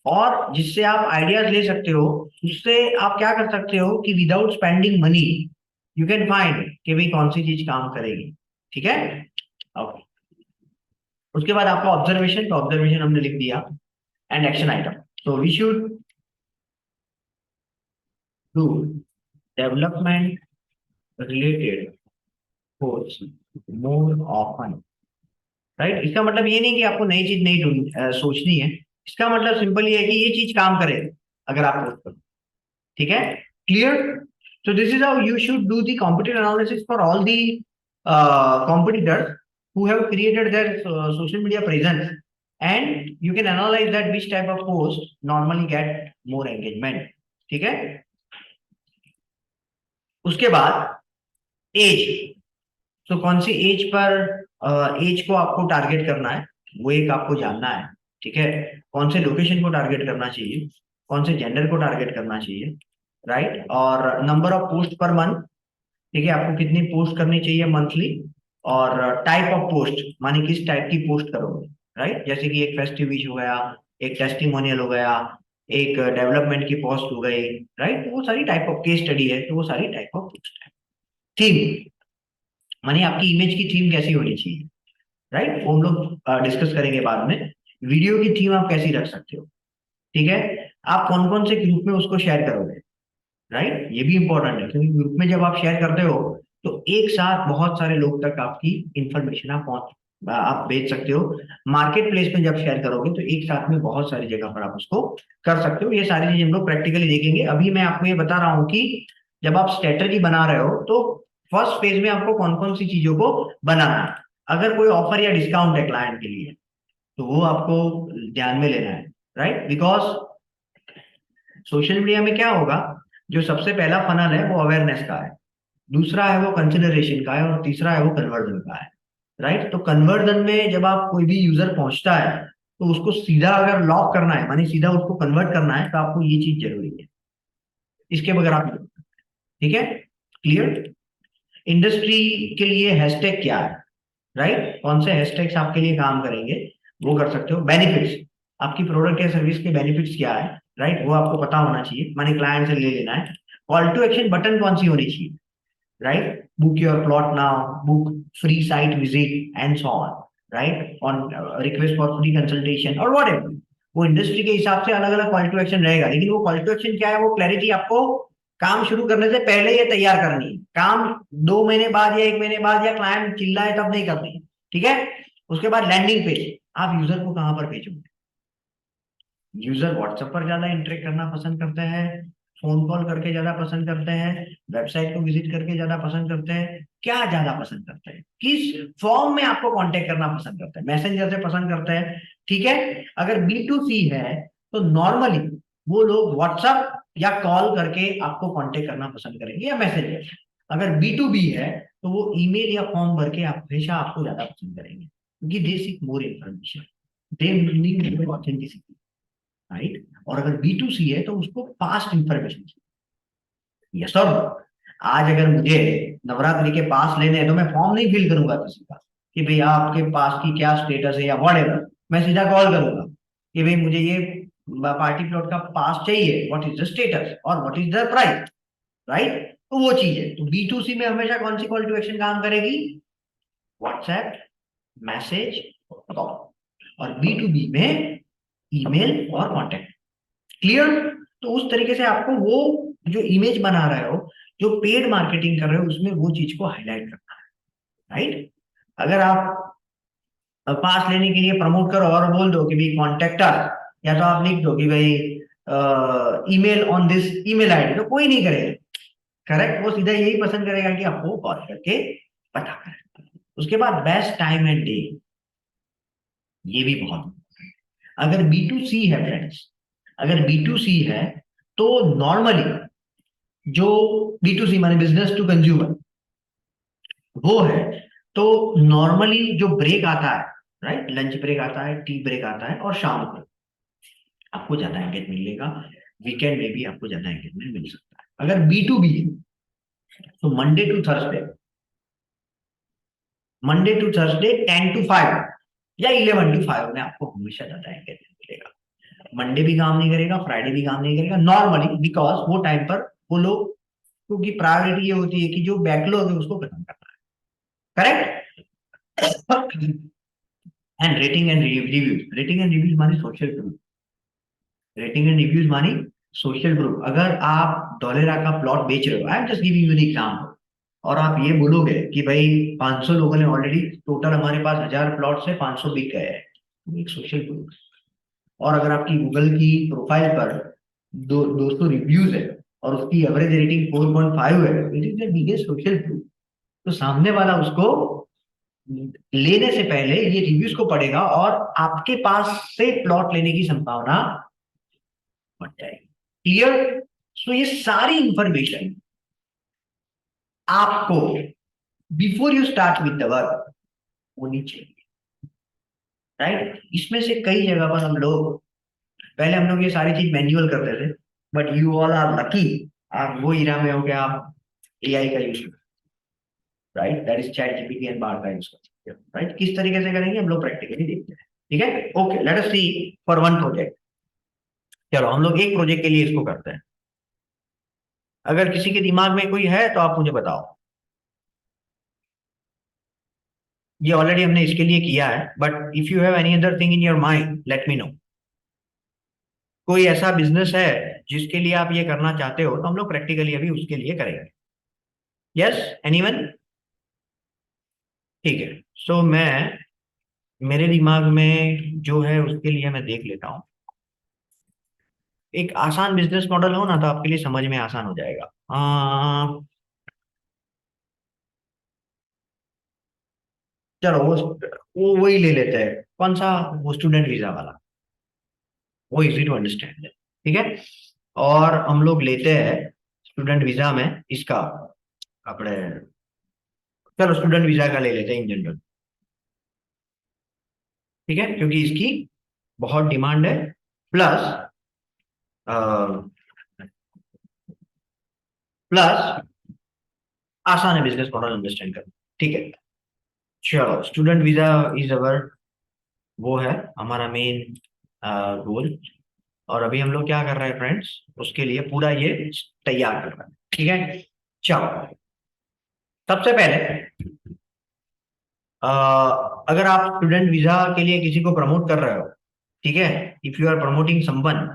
और जिससे आप आइडियाज ले सकते हो, उससे आप क्या कर सकते हो कि without spending money you can find कि भाई कौन सी चीज काम करेगी। ठीक है, ओके। उसके बाद आपका ऑब्जर्वेशन, तो ऑब्जर्वेशन हमने लिख दिया, एंड एक्शन आइटम। तो we should do development related post more often, right. इसका मतलब ये नहीं कि आपको नई चीज नहीं सोचनी है। इसका मतलब सिंपल ये है कि ये चीज काम करे अगर आप पोस्ट करो। ठीक है, clear. So this is how you should do the competitor analysis for all the competitors who have created their social media presence, and you can analyze that which type of post normally get more engagement. ठीक है, उसके बाद as. तो कौन सी as per as को आपको target करना है, वो एक आपको जानना है। ठीक है, कौन से लोकेशन को टारगेट करना चाहिए, कौन से जेंडर को टारगेट करना चाहिए, राइट। और number of post per month, ठीक है, आपको कितनी पोस्ट करनी चाहिए मंथली। और टाइप ऑफ पोस्ट, माने किस टाइप की पोस्ट करोगे, राइट। जैसे कि एक फेस्टिव विश हो गया, एक टेस्टिमोनियल हो गया, एक डेवलपमेंट की पोस्ट हो गई, राइट। तो वो सारी टाइप ऑफ केस स्टडी है, तो वो सारी टाइप ऑफ पोस्ट है। थीम, माने आपकी इमेज की थीम कैसी होनी चाहिए, राइट, वो हम लोग डिस्कस करेंगे बाद में। वीडियो की थीम आप कैसी रख सकते हो, ठीक है। आप कौन कौन से ग्रुप में उसको शेयर करोगे, राइट, ये भी इंपॉर्टेंट है, क्योंकि ग्रुप में जब आप शेयर करते हो तो एक साथ बहुत सारे लोग तक आपकी इंफॉर्मेशन आप भेज सकते हो। मार्केट प्लेस में जब शेयर करोगे तो एक साथ में बहुत सारी जगह पर आप उसको कर सकते हो। ये सारी चीजें हम लोग प्रैक्टिकली देखेंगे। अभी मैं आपको ये बता रहा हूँ कि जब आप स्ट्रेटजी बना रहे हो तो फर्स्ट फेज में आपको कौन कौन सी चीजों को बनाना है। अगर कोई ऑफर या डिस्काउंट है क्लाइंट के लिए तो वो आपको ध्यान में लेना है, राइट। बिकॉज सोशल मीडिया में क्या होगा, जो सबसे पहला फनल है वो अवेयरनेस का है, दूसरा है वो कंसिडरेशन का है, और तीसरा है वो कन्वर्जन का है, राइट। तो कन्वर्जन में जब आप कोई भी यूजर पहुंचता है तो उसको सीधा अगर लॉक करना है, मानी सीधा उसको कन्वर्ट करना है, तो आपको ये चीज जरूरी है, इसके बगैर आप नहीं कर सकते। ठीक है, क्लियर। इंडस्ट्री के लिए हैशटैग क्या है, राइट, कौन से हैशटैग्स आपके लिए काम करेंगे वो कर सकते हो। बेनिफिट्स, आपकी प्रोडक्ट या सर्विस के बेनिफिट्स क्या है, राइट, वो आपको पता होना चाहिए, माने क्लाइंट से ले लेना है। कॉल टू एक्शन बटन कौन सी होनी चाहिए, right, book your plot now, book free site visit and so on, right, on request for free consultation और व्हाटएवर। वो इंडस्ट्री के हिसाब से अलग अलग कॉल टू एक्शन रहेगा, लेकिन वो कॉल टू एक्शन क्या है, वो क्लैरिटी आपको काम शुरू करने से पहले ये तैयार करनी है। काम 2 महीने बाद या 1 महीने बाद या क्लाइंट चिल्लाए तब नहीं करनी है, ठीक है। उसके बाद लैंडिंग पेज, आप यूजर को कहां पर भेजोगे। यूजर व्हाट्सएप पर ज्यादा इंटरेक्ट करना पसंद करते हैं, फोन कॉल करके ज्यादा पसंद करते हैं, वेबसाइट को विजिट करके ज्यादा पसंद करते हैं, क्या ज्यादा पसंद करते हैं, किस फॉर्म में आपको कांटेक्ट करना पसंद करते हैं, मैसेंजर से पसंद करते हैं, ठीक है। अगर B2C है तो नॉर्मली वो लोग व्हाट्सएप या कॉल करके आपको कांटेक्ट करना पसंद करेंगे या मैसेंजर। अगर B2B है तो वो ईमेल या फॉर्म भर के आप हमेशा आपको ज्यादा पसंद करेंगे, क्योंकि they seek more information, they need authenticity, right. और अगर B2C है तो उसको पास्ट इंफॉर्मेशन चाहिए। यस और नो? आज अगर मुझे नवरात्रि के पास लेने हैं तो मैं फॉर्म नहीं फिल करूंगा किसी का कि भाई आपके पास की क्या स्टेटस है या व्हाटएवर। मैं सीधा कॉल करूंगा कि भाई मुझे ये पार्टी प्लॉट का पास चाहिए, व्हाट इज द स्टेटस और what is the price, right. तो वो चीज है। तो B2C में हमेशा कौन सी कॉल टू एक्शन काम करेगी, व्हाट्सएप, मैसेज, कॉल। और B2B में ईमेल और कॉन्टेक्ट, क्लियर। तो उस तरीके से आपको वो जो इमेज बना रहे हो, जो पेड मार्केटिंग कर रहे हो, उसमें वो चीज को हाईलाइट करना है, राइट। अगर आप पास लेने के लिए प्रमोट करो और बोल दो कि भाई कॉन्टेक्ट अस, या तो आप लिख दो कि भाई email on this email ID, तो कोई नहीं करेगा, करेक्ट। वो सीधा यही पसंद करेगा कि आपको कॉल करके पता करें। उसके बाद बेस्ट टाइम एंड डे, ये भी बहुत, अगर B2C है फ्रेंड्स, अगर B2C है तो नॉर्मली जो B2C माने बिजनेस टू कंज्यूमर वो है, तो नॉर्मली जो ब्रेक आता है, राइट, लंच ब्रेक आता है, टी ब्रेक आता है, और शाम को आपको ज्यादा एंगेजमेंट मिलेगा, वीकेंड में भी आपको ज्यादा एंगेजमेंट मिल सकता है। अगर B2B है तो मंडे टू थर्सडे 10 to 5 या 11 to 5 में आपको हमेशा ज्यादा एंगेजमेंट मिलेगा। मंडे भी काम नहीं करेगा, फ्राइडे भी काम नहीं करेगा नॉर्मली, बिकॉज वो टाइम पर वो लोग, क्योंकि प्रायोरिटी ये होती है कि जो बैकलॉग है उसको खत्म करना है, correct. And rating and reviews माने social proof, rating and reviews मानी सोशल प्रूफ। अगर आप डॉलर का प्लॉट बेच रहे हो, I am just giving you an example, और आप ये बोलोगे कि भाई 500 लोगों ने ऑलरेडी, टोटल हमारे पास 1000 प्लॉट से 500 बिक गए हैं, ये एक सोशल प्रूफ। और अगर आपकी गूगल की प्रोफाइल पर 200 रिव्यूज है और उसकी एवरेज रेटिंग 4.5 है, it is the biggest social proof. तो सामने वाला उसको लेने से पहले ये रिव्यूज को पढ़ेगा और आपके पास से प्लॉट लेने की संभावना बढ़ जाएगी। क्लियर? सो ये सारी इंफॉर्मेशन आपको before you start with the work होनी चाहिए, राइट? इसमें से कई जगह पर पहले हम लोग ये सारी चीज मैन्युअल करते थे, but you all are lucky, आप वो इरा में हो गया, आप एआई का use, right? That is chat GPT and Bard का यूज करते हैं, राइट? किस तरीके से करेंगे हम लोग प्रैक्टिकली देखते हैं, ठीक है? Okay, let us see for one project. चलो हम लोग एक प्रोजेक्ट के लिए इसको करते हैं। अगर किसी के दिमाग में कोई है तो आप मुझे बताओ। ये ऑलरेडी हमने इसके लिए किया है, but if you have any other thing in your mind let me know. कोई ऐसा बिजनेस है जिसके लिए आप ये करना चाहते हो, तो हम लोग प्रैक्टिकली अभी उसके लिए करेंगे। Yes, anyone? ठीक है। सो मैं, मेरे दिमाग में जो है उसके लिए मैं देख लेता हूँ। एक आसान बिजनेस मॉडल हो ना तो आपके लिए समझ में आसान हो जाएगा। चलो वो वही ले लेते हैं। कौन सा? वो स्टूडेंट वीजा वाला, वो इजी टू अंडरस्टैंड है, ठीक है? और हम लोग लेते हैं स्टूडेंट वीजा में इसका अपने, चलो स्टूडेंट वीजा का ले लेते हैं इन जनरल, ठीक है? क्योंकि इसकी बहुत डिमांड है, प्लस प्लस आसान है बिजनेस मॉडल अंडरस्टैंड करना, ठीक है? चलो स्टूडेंट वीजा इज अवर, वो है हमारा मेन गोल। और अभी हम लोग क्या कर रहे हैं फ्रेंड्स, उसके लिए पूरा ये तैयार कर रहे हैं, ठीक है? चलो सबसे पहले अगर आप स्टूडेंट वीजा के लिए किसी को प्रमोट कर रहे हो, ठीक है, if you are promoting someone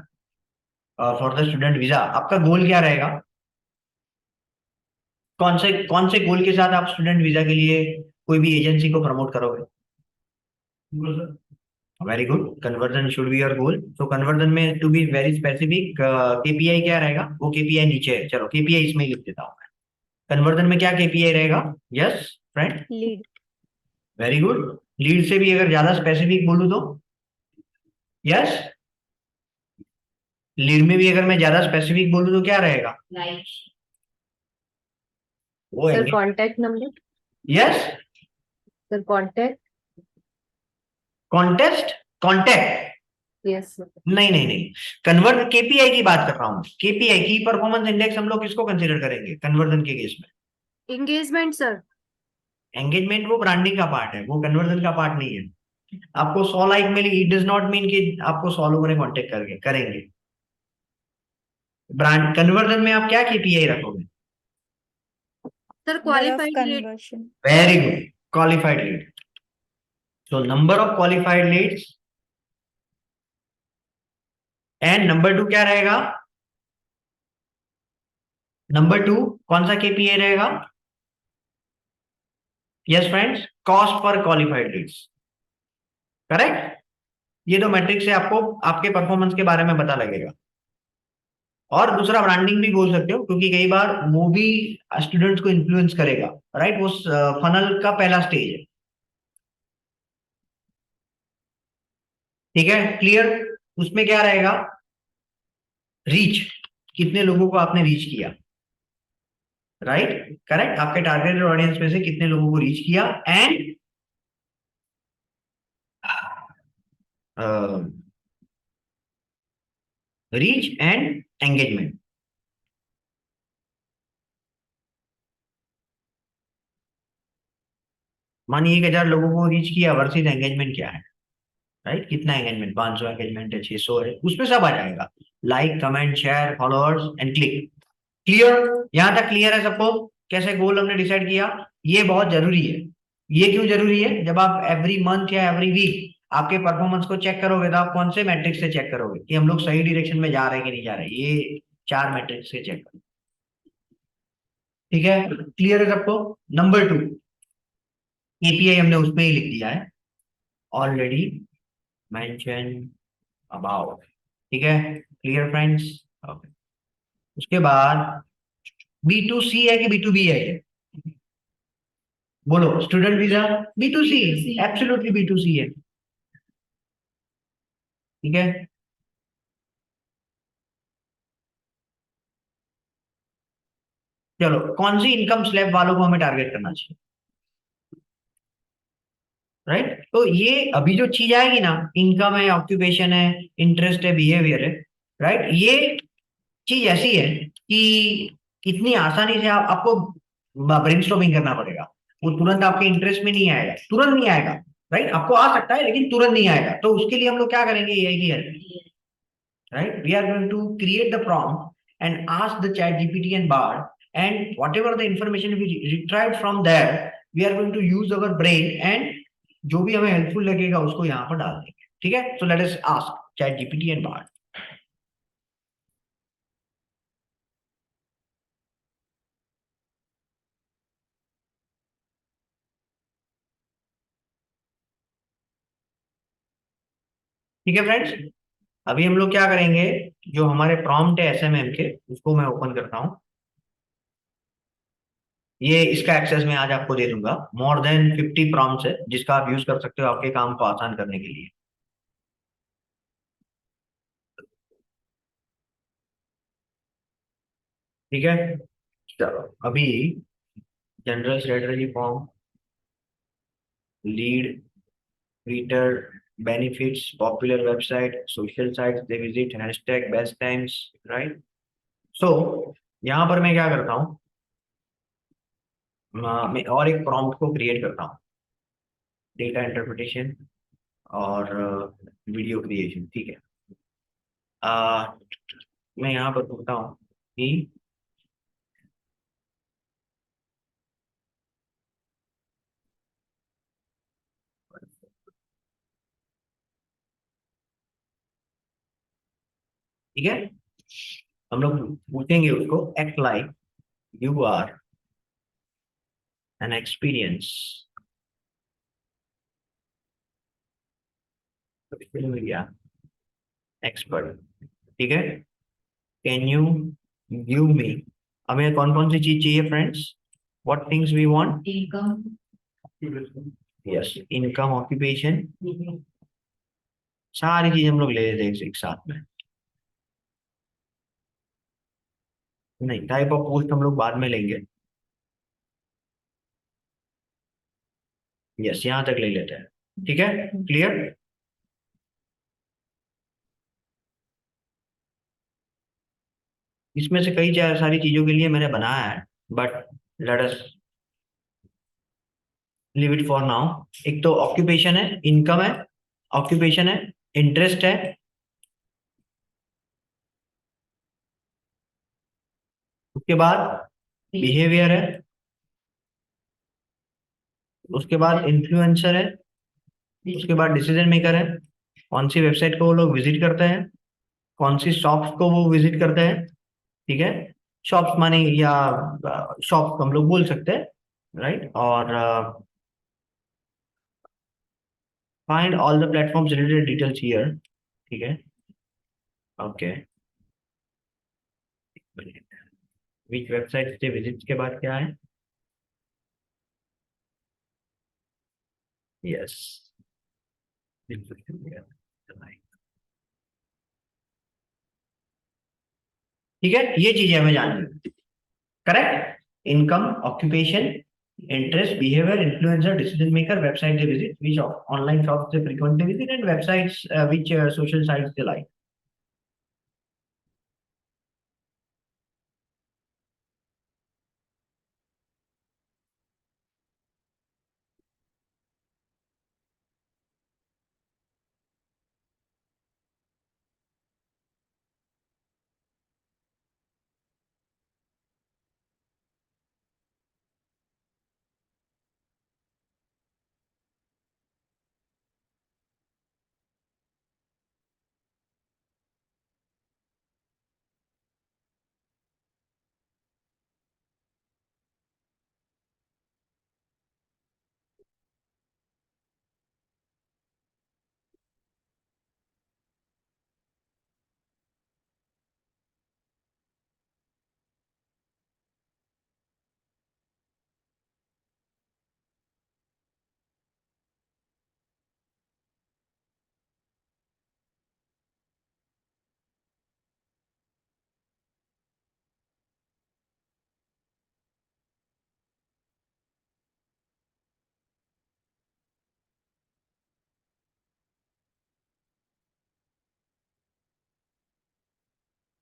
for the student visa, आपका गोल क्या रहेगा? कौन से गोल के साथ आप स्टूडेंट वीजा के लिए कोई भी एजेंसी को प्रमोट करोगे? Very good, conversion should be your goal. तो कन्वर्जन में to be very specific, KPI क्या रहेगा? वो केपीआई नीचे है, चलो केपीआई इसमें लिख देता हूँ। कन्वर्जन में क्या केपीआई रहेगा? Yes friend? Lead. Very good. Lead से भी अगर ज्यादा स्पेसिफिक बोलूं तो? यस, लीड में भी अगर मैं ज्यादा स्पेसिफिक बोलूं तो क्या रहेगा? लाइक। वो सर है। Contact number. Yes, sir contact. Contest, contact. Yes sir. नहीं नहीं नहीं, कन्वर्ट केपीआई की बात कर रहा हूँ। केपीआई की परफॉर्मेंस इंडेक्स हम लोग किसको कंसीडर करेंगे कन्वर्जन के केस में? Engagement sir. एंगेजमेंट वो ब्रांडिंग का पार्ट है, वो कन्वर्जन का पार्ट नहीं है। आपको 100 लाइक मिली, इट डज नॉट मीन कि आपको 100 लोगों ने कांटेक्ट करके करेंगे। ब्रांड कन्वर्जन में आप क्या केपीआई रखोगे? Sir Number of qualified lead. conversion. Very good, qualified lead. so number of qualified leads, and number 2 क्या रहेगा? नंबर 2 कौन सा केपीआई रहेगा? Yes friends, cost per qualified leads, correct? ये दो मैट्रिक्स से आपको आपके परफॉर्मेंस के बारे में पता लगेगा। और दूसरा ब्रांडिंग भी बोल सकते हो, क्योंकि कई बार वो भी स्टूडेंट्स को इन्फ्लुएंस करेगा, राइट? वो फनल का पहला स्टेज है, ठीक है? क्लियर? उसमें क्या रहेगा? रीच, कितने लोगों को आपने रीच किया, राइट? करेक्ट, आपके टारगेटेड ऑडियंस में से कितने लोगों को रीच किया, एंड रीच एंड एंगेजमेंट। मानिए 1000 लोगों को रीच किया वर्सेस एंगेजमेंट क्या है, राइट? कितना एंगेजमेंट? 500 एंगेजमेंट है, 600 है, उसमें सब आ जाएगा, like comment share followers and click. Clear? यहां तक क्लियर है सबको? कैसे गोल हमने डिसाइड किया? ये बहुत जरूरी है। ये क्यों जरूरी है? जब आप एवरी मंथ या एवरी वीक आपके परफॉर्मेंस को चेक करोगे तो आप कौन से मैट्रिक्स से चेक करोगे कि हम लोग सही डायरेक्शन में जा रहे हैं कि नहीं जा रहे? ये 4 मैट्रिक्स से चेक करो। ठीक है, क्लियर है सबको? नंबर 2, एपीआई हमने उसमें ही लिख दिया है, ऑलरेडी मेंशन अबाउट। ठीक है, क्लियर फ्रेंड्स? ओके। उसके बाद B2C है कि B2B है ये? बोलो, student visa B2C, B2C। Absolutely B2C है। ठीक है, चलो कौन सी इनकम स्लैब वालों को हमें टारगेट करना चाहिए? राइट, तो ये अभी जो चीज आएगी ना, इनकम है, ऑक्यूपेशन है, इंटरेस्ट है, बिहेवियर है, राइट, ये चीज ऐसी है कि इतनी आसानी से आपको ब्रेनस्टॉर्मिंग करना पड़ेगा। वो तुरंत आपके इंटरेस्ट में नहीं आएगा, तुरंत नहीं आएगा। राइट, आपको आ सकता है लेकिन तुरंत नहीं आएगा। तो उसके लिए हम लोग क्या करेंगे, एआई की help. Right, we are going to create the prompt and ask the chat gpt and bard, and whatever the information we retrieved from there, we are going to use our brain and जो भी हमें helpful लगेगा उसको यहाँ पर डाल देंगे। ठीक है, so let us ask chat GPT and Bard. ठीक है फ्रेंड्स, अभी हम लोग क्या करेंगे, जो हमारे प्रॉम्प्ट है एसएमएम के, उसको मैं ओपन करता हूँ। ये इसका एक्सेस मैं आज आपको दे दूंगा। मोर देन 50 प्रॉम्प्ट्स है जिसका आप यूज कर सकते हो आपके काम को आसान करने के लिए। ठीक है, चलो अभी general strategy form, lead, Twitter, benefits, popular website, social sites they visit, hashtag, best times, right. So यहाँ पर मैं क्या करता हूँ, मैं और एक प्रॉम्प्ट को क्रिएट करता हूँ, डेटा इंटरप्रिटेशन और वीडियो क्रिएशन। ठीक है, अ, मैं यहाँ पर बोलता हूँ कि ठीक है, हम लोग पूछेंगे उसको, act like you are an experience social media expert. ठीक है, कैन यू गिव मी, हमें कौन कौन सी चीज चाहिए friends, what things we want? Income. Yes, income, occupation, सारी चीज हम लोग ले लेते हैं एक साथ में। नहीं, टाइप ऑफ पोस्ट हम लोग बाद में लेंगे। यस, यहाँ तक ले लेते हैं। ठीक है, क्लियर? इसमें से कई सारी चीजों के लिए मैंने बनाया है, but let us leave it for now. एक तो ऑक्यूपेशन है, इनकम है, ऑक्यूपेशन है, इंटरेस्ट है, उसके बाद बिहेवियर है, उसके बाद इन्फ्लुएंसर है, उसके बाद डिसीजन मेकर है, कौन सी वेबसाइट को वो लोग विजिट करते हैं, कौन सी शॉप्स को वो विजिट करते हैं। ठीक है, शॉप्स माने या शॉप्स हम लोग बोल सकते हैं, राइट। और find all the platforms related details here. ठीक है, ओके, विच वेबसाइट से विजिट के बाद क्या है? यस, ठीक है, ये चीजें हमें जाननी। Correct, income, occupation, interest, behavior, influencer, decision maker, website they visit, which online shops they frequently visit, and websites which social sites they like.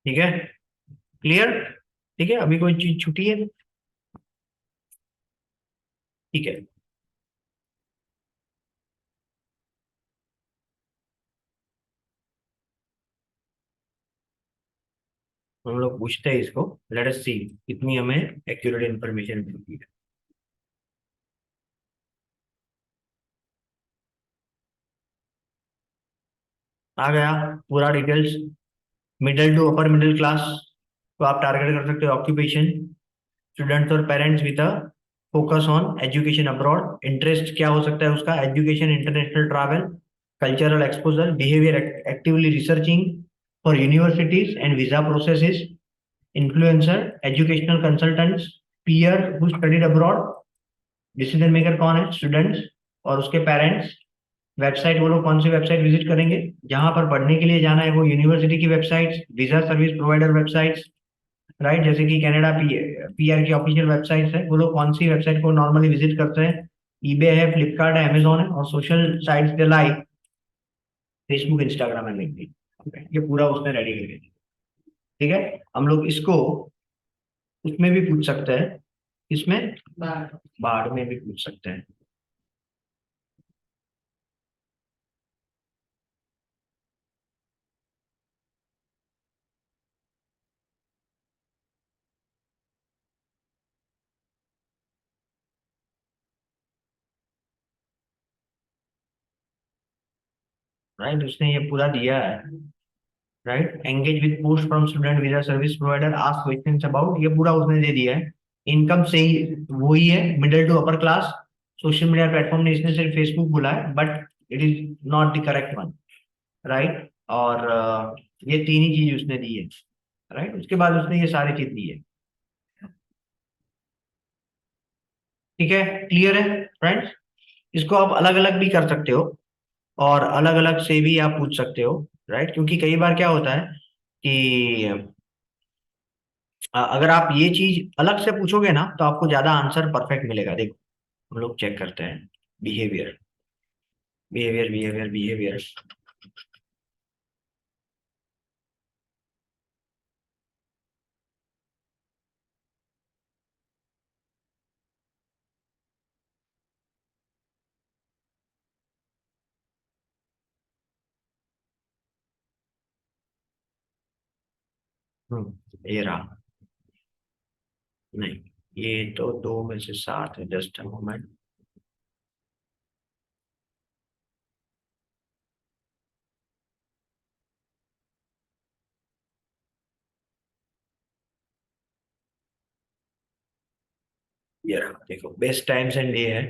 ठीक है, क्लियर? ठीक है, अभी कोई चीज छुटी है? ठीक है, हम लोग पूछते हैं इसको, लेट अस सी कितनी हमें एक्यूरेट इंफॉर्मेशन मिलती है। आ गया पूरा details. Middle to upper middle class को आप टारगेट कर सकते हो। ऑक्यूपेशन, स्टूडेंट्स और parents with a focus on education abroad. Interest क्या हो सकता है उसका? Education, international travel, cultural exposure, behaviour, actively researching for universities and visa processes, influencer, educational consultants, peer who studied abroad. Decision maker कौन है? Students और उसके parents. Website, वो लोग कौन सी वेबसाइट विजिट करेंगे? जहां पर पढ़ने के लिए जाना है वो यूनिवर्सिटी की websites, visa service provider websites, right, जैसे कि कनाडा पीआर की ऑफिशियल वेबसाइट्स है। वो लोग कौन सी वेबसाइट को नॉर्मली विजिट करते हैं? ईबे है, फ्लिपकार्ट है, अमेजोन है। और सोशल साइट्स के like Facebook, Instagram and LinkedIn. ये पूरा उसने रेडी करके दिया। ठीक है, हम लोग इसको उसमें भी पूछ सकते हैं, इसमें बाढ़ में भी पूछ सकते हैं। राइट, उसने ये पूरा दिया है। Right, engage with post from student, visa service provider, ask questions about, ये पूरा उसने दे दिया है। इनकम से ही वही है, middle to upper class. Social media platform ने इसने सिर्फ फेसबुक बोला है, but it is not the correct one. Right, और ये तीन ही चीज उसने दी है। राइट, उसके बाद उसने ये सारी चीज दी है। ठीक है, क्लियर है फ्रेंड्स? इसको आप अलग अलग भी कर सकते हो और अलग अलग से भी आप पूछ सकते हो। राइट, क्योंकि कई बार क्या होता है कि अगर आप ये चीज अलग से पूछोगे ना तो आपको ज्यादा आंसर परफेक्ट मिलेगा। देखो, हम लोग चेक करते हैं। Behaviour, behaviour, behaviour, behaviour. ये रहा। नहीं, ये तो दो में से सात है, जस्ट अ मोमेंट। ये रहा, देखो, बेस्ट टाइम्स एंड ये है।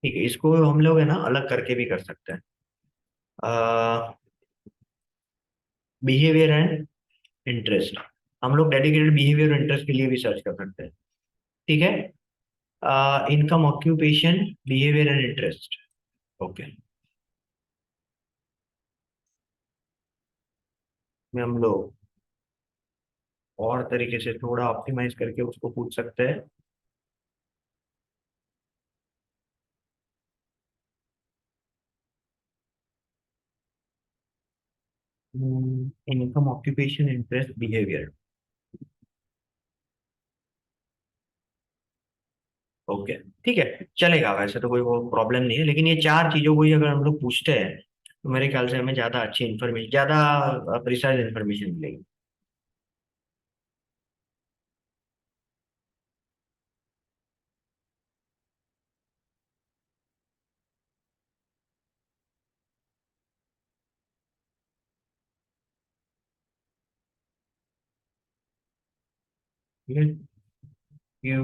ठीक है, इसको हम लोग है ना अलग करके भी कर सकते हैं। बिहेवियर एंड इंटरेस्ट, हम लोग डेडिकेटेड बिहेवियर और इंटरेस्ट के लिए भी सर्च कर सकते हैं। ठीक है, income, occupation, behaviour and interest. Okay, में हम लोग और तरीके से थोड़ा ऑप्टिमाइज करके उसको पूछ सकते हैं। Income, occupation, interest, behaviour. Okay, ठीक है, चलेगा। वैसे तो कोई वो प्रॉब्लम नहीं है, लेकिन ये चार चीजों को ही अगर हम लोग पूछते हैं तो मेरे ख्याल से हमें ज्यादा अच्छी इन्फॉर्मेशन, ज्यादा प्रिसाइज इन्फॉर्मेशन मिलेगी। You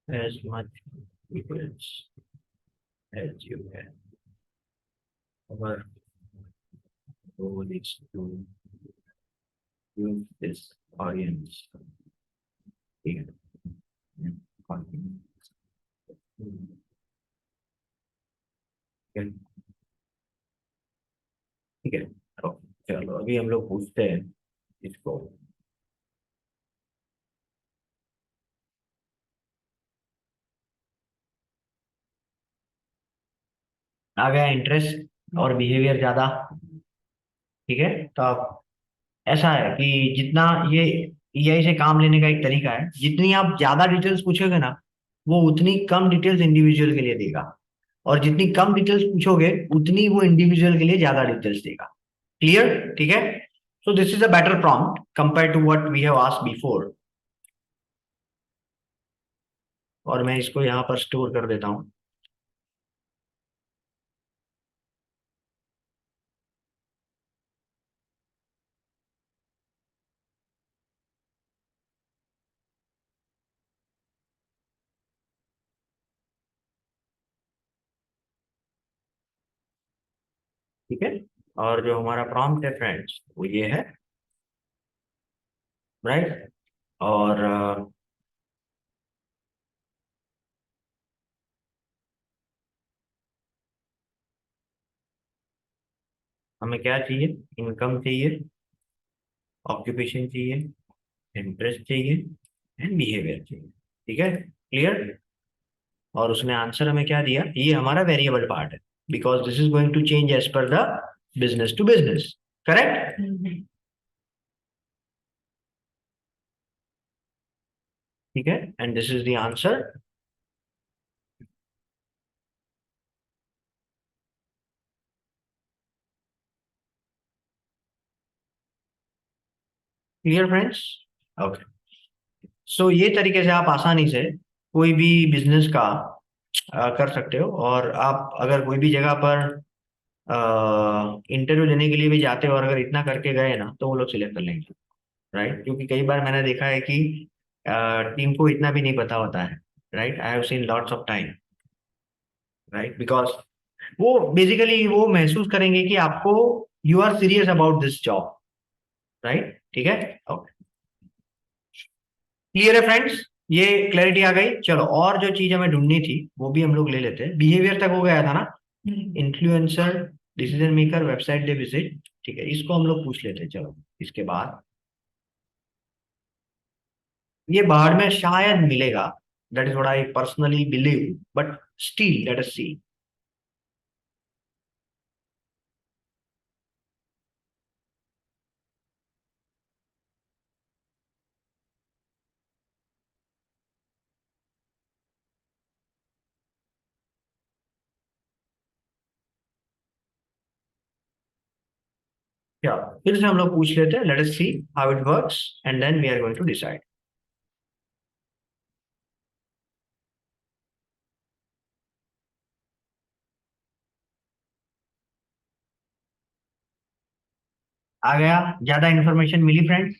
as much details as you can, our goal is to use this audience here and continue. ठीक है, तो चलो अभी हम लोग पूछते हैं इसको। आ गया इंटरेस्ट और बिहेवियर ज्यादा। ठीक है, तो आप ऐसा है कि जितना ये एआई से काम लेने का एक तरीका है, जितनी आप ज्यादा डिटेल्स पूछोगे ना, वो उतनी कम डिटेल्स इंडिविजुअल के लिए देगा, और जितनी कम डिटेल्स पूछोगे उतनी वो इंडिविजुअल के लिए ज्यादा डिटेल्स देगा। क्लियर? ठीक है, so this is a better prompt compare to what we have asked before. और मैं इसको यहाँ पर स्टोर कर देता हूँ। ठीक है, और जो हमारा प्रॉम्प्ट है फ्रेंड्स वो ये है, राइट। और हमें क्या चाहिए? इनकम चाहिए, ऑक्यूपेशन चाहिए, इंटरेस्ट चाहिए, एंड बिहेवियर चाहिए। ठीक है, क्लियर? और उसने आंसर हमें क्या दिया? ये हमारा वेरिएबल पार्ट है, because this is going to change as per the business to business. Correct? ठीक है, and this is the answer. Clear friends? Okay, so ये तरीके से आप आसानी से कोई भी बिजनेस का कर सकते हो। और आप अगर कोई भी जगह पर इंटरव्यू लेने के लिए भी जाते हो और अगर इतना करके गए ना, तो वो लोग सिलेक्ट कर लेंगे, राइट। क्योंकि कई बार मैंने देखा है कि टीम को इतना भी नहीं पता होता है, right. I have seen lots of time, right, because वो बेसिकली वो महसूस करेंगे कि आपको you are serious about this job, right. ठीक है, ओके, क्लियर है फ्रेंड्स? ये क्लैरिटी आ गई। चलो, और जो चीज हमें ढूंढनी थी वो भी हम लोग ले लेते हैं। बिहेवियर तक हो गया था ना, influencer, decision maker, website they visit. ठीक है, इसको हम लोग पूछ लेते हैं। चलो, इसके बाद ये बाहर में शायद मिलेगा, that is what I personally believe, but still let us see. क्या, फिर से हम लोग पूछ लेते हैं, let us see how it works and then we are going to decide. आ गया? ज्यादा इन्फॉर्मेशन मिली फ्रेंड्स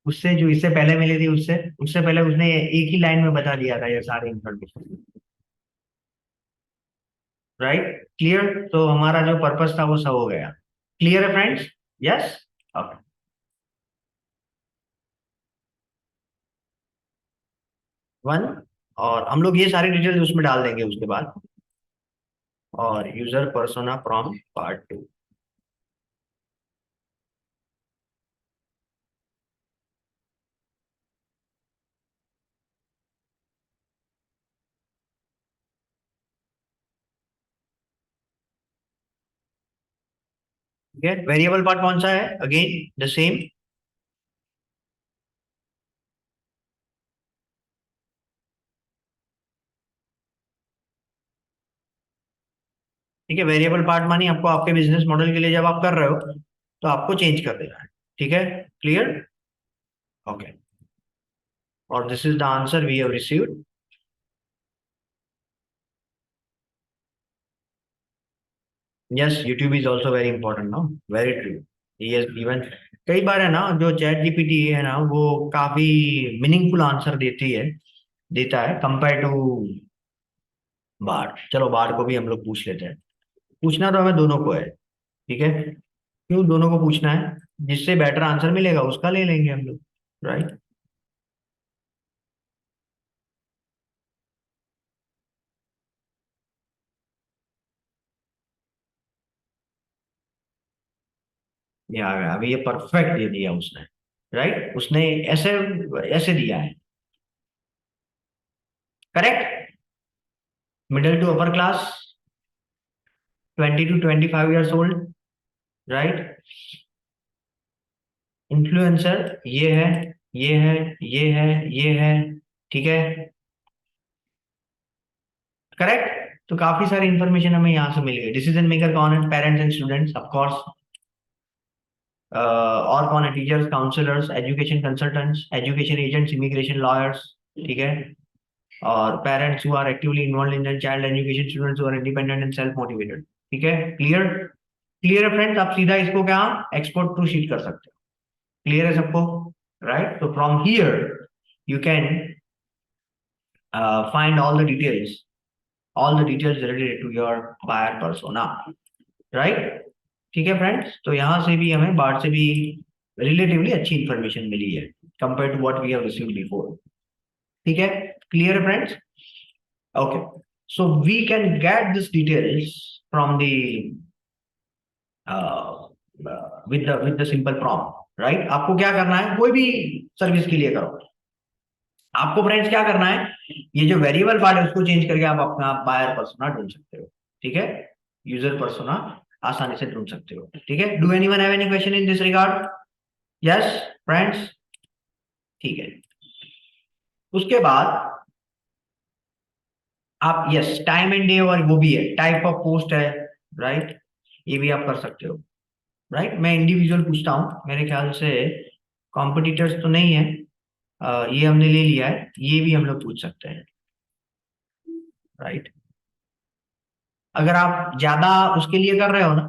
उससे, जो इससे पहले मिली थी उससे? उससे पहले उसने एक ही लाइन में बता दिया था ये सारी इन्फॉर्मेशन, राइट। क्लियर? तो हमारा जो पर्पस था वो सब हो गया। क्लियर है फ्रेंड्स? Yes, okay, one. और हम लोग ये सारी डिटेल्स उसमें डाल देंगे उसके बाद। और user persona from part two. ठीक है, वेरिएबल पार्ट कौन सा है? Again the same. ठीक है, वेरिएबल पार्ट मानी आपको आपके बिजनेस मॉडल के लिए जब आप कर रहे हो तो आपको चेंज कर देना है। ठीक है, क्लियर? ओके, और this is the answer we have received. Yes, YouTube is also very important, no, very true. Yes, even कई बार है ना, जो चैट जीपीटी है ना, वो काफी मीनिंगफुल आंसर देती है, देता है कंपेयर टू बार्ड। चलो, बार्ड को भी हम लोग पूछ लेते हैं। पूछना तो हमें दोनों को है, ठीक है। क्यों दोनों को पूछना है? जिससे बेटर आंसर मिलेगा उसका ले लेंगे हम लोग, राइट। ये आ गया, अभी ये परफेक्ट दे दिया उसने, राइट। उसने ऐसे ऐसे दिया है, correct. Middle to upper class, 20 to 25 years old, right. Influencer ये है, ये है, ये है, ये है, ठीक है, करेक्ट। तो काफी सारी इंफॉर्मेशन हमें यहाँ से मिल गई। डिसीजन मेकर कौन है? Parents and students, of course. और कौन है? Teachers, counsellors, education consultants, education agents, immigration lawyers, ठीक है। और parents who are actively involve in child education, students who are independent and self motivated, ठीक है। क्लियर? क्लियर है फ्रेंड्स? आप सीधा इसको क्या एक्सपोर्ट टू शीट कर सकते हो। क्लियर है सबको? राइट। तो from here you can find all the details related to your buyer persona, right? ठीक है फ्रेंड्स। तो यहाँ से भी हमें बार्ड से भी रिलेटिवली अच्छी इंफॉर्मेशन मिली है compare to what we have received before, ठीक है। क्लियर है friends? Okay, so we can get this details from the with the simple prompt, right. आपको क्या करना है? कोई भी सर्विस के लिए करो, आपको फ्रेंड्स क्या करना है? ये जो वेरिएबल पार्ट है उसको चेंज करके आप अपना बायर पर्सोना ढूंढ सकते हो, ठीक है। यूजर पर्सोना आसानी से ढूंढ सकते हो, ठीक है। Do anyone have any question in this regard? Yes friends, ठीक है। उसके बाद आप यस टाइम एंड डे, और वो भी है, टाइप ऑफ पोस्ट है, राइट। ये भी आप कर सकते हो, राइट। मैं इंडिविजुअल पूछता हूँ, मेरे ख्याल से कॉम्पिटिटर्स तो नहीं है। ये हमने ले लिया है, ये भी हम लोग पूछ सकते हैं, राइट। अगर आप ज्यादा उसके लिए कर रहे हो ना,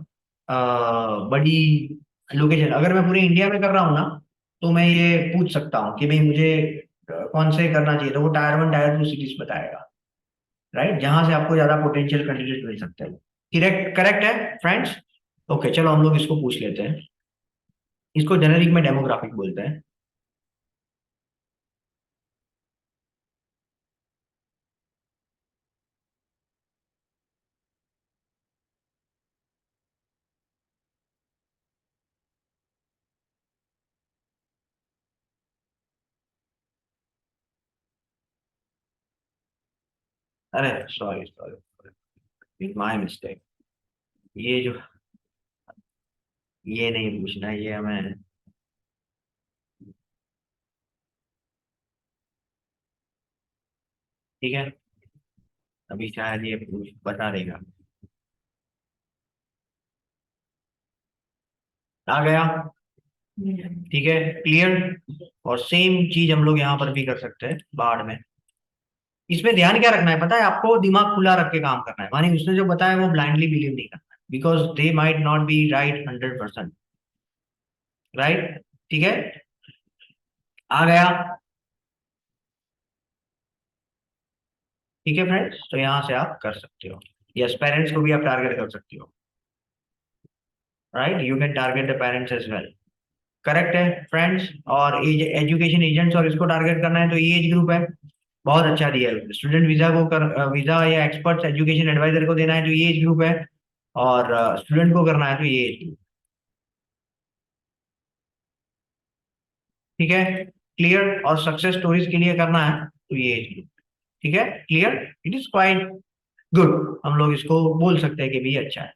बड़ी लोकेशन, अगर मैं पूरे इंडिया में कर रहा हूँ ना, तो मैं ये पूछ सकता हूँ कि भाई मुझे कौन से करना चाहिए, तो वो टायर 1 टायर 2 सिटीज बताएगा, राइट, जहां से आपको ज्यादा पोटेंशियल कैंडिडेट मिल सकते हैं। करेक्ट, करेक्ट है फ्रेंड्स? ओके, चलो हम लोग इसको पूछ लेते हैं। इसको जेनेरिक में डेमोग्राफिक बोलते हैं। अरे सॉरी सॉरी, माय मिस्टेक। ये जो, ये नहीं पूछना है, ये हमें, ठीक है। अभी शायद ये बता देगा। आ गया, ठीक है, क्लियर। और सेम चीज हम लोग यहाँ पर भी कर सकते हैं बाढ़ में। इसमें ध्यान क्या रखना है पता है आपको? दिमाग खुला रख के काम करना है, मानी उसने जो बताया वो ब्लाइंडली बिलीव नहीं करना है, because they might not be right 100%, right, ठीक है। आ गया, ठीक है फ्रेंड्स। तो यहाँ से आप कर सकते हो, यस, पेरेंट्स को भी आप टारगेट कर सकते हो, right, you can target the parents as well. Correct है फ्रेंड्स। और एजुकेशन एजेंट्स, और इसको टारगेट करना है तो ये एज ग्रुप है, बहुत अच्छा दिया है। स्टूडेंट वीजा को कर, वीजा या एक्सपर्ट्स एजुकेशन एडवाइजर को देना है तो ये एज ग्रुप है, और स्टूडेंट को करना है तो ये एज ग्रुप, ठीक है, क्लियर। और सक्सेस स्टोरीज के लिए करना है तो ये एज ग्रुप, ठीक है, clear. It is quite good, हम लोग इसको बोल सकते हैं कि भी अच्छा है।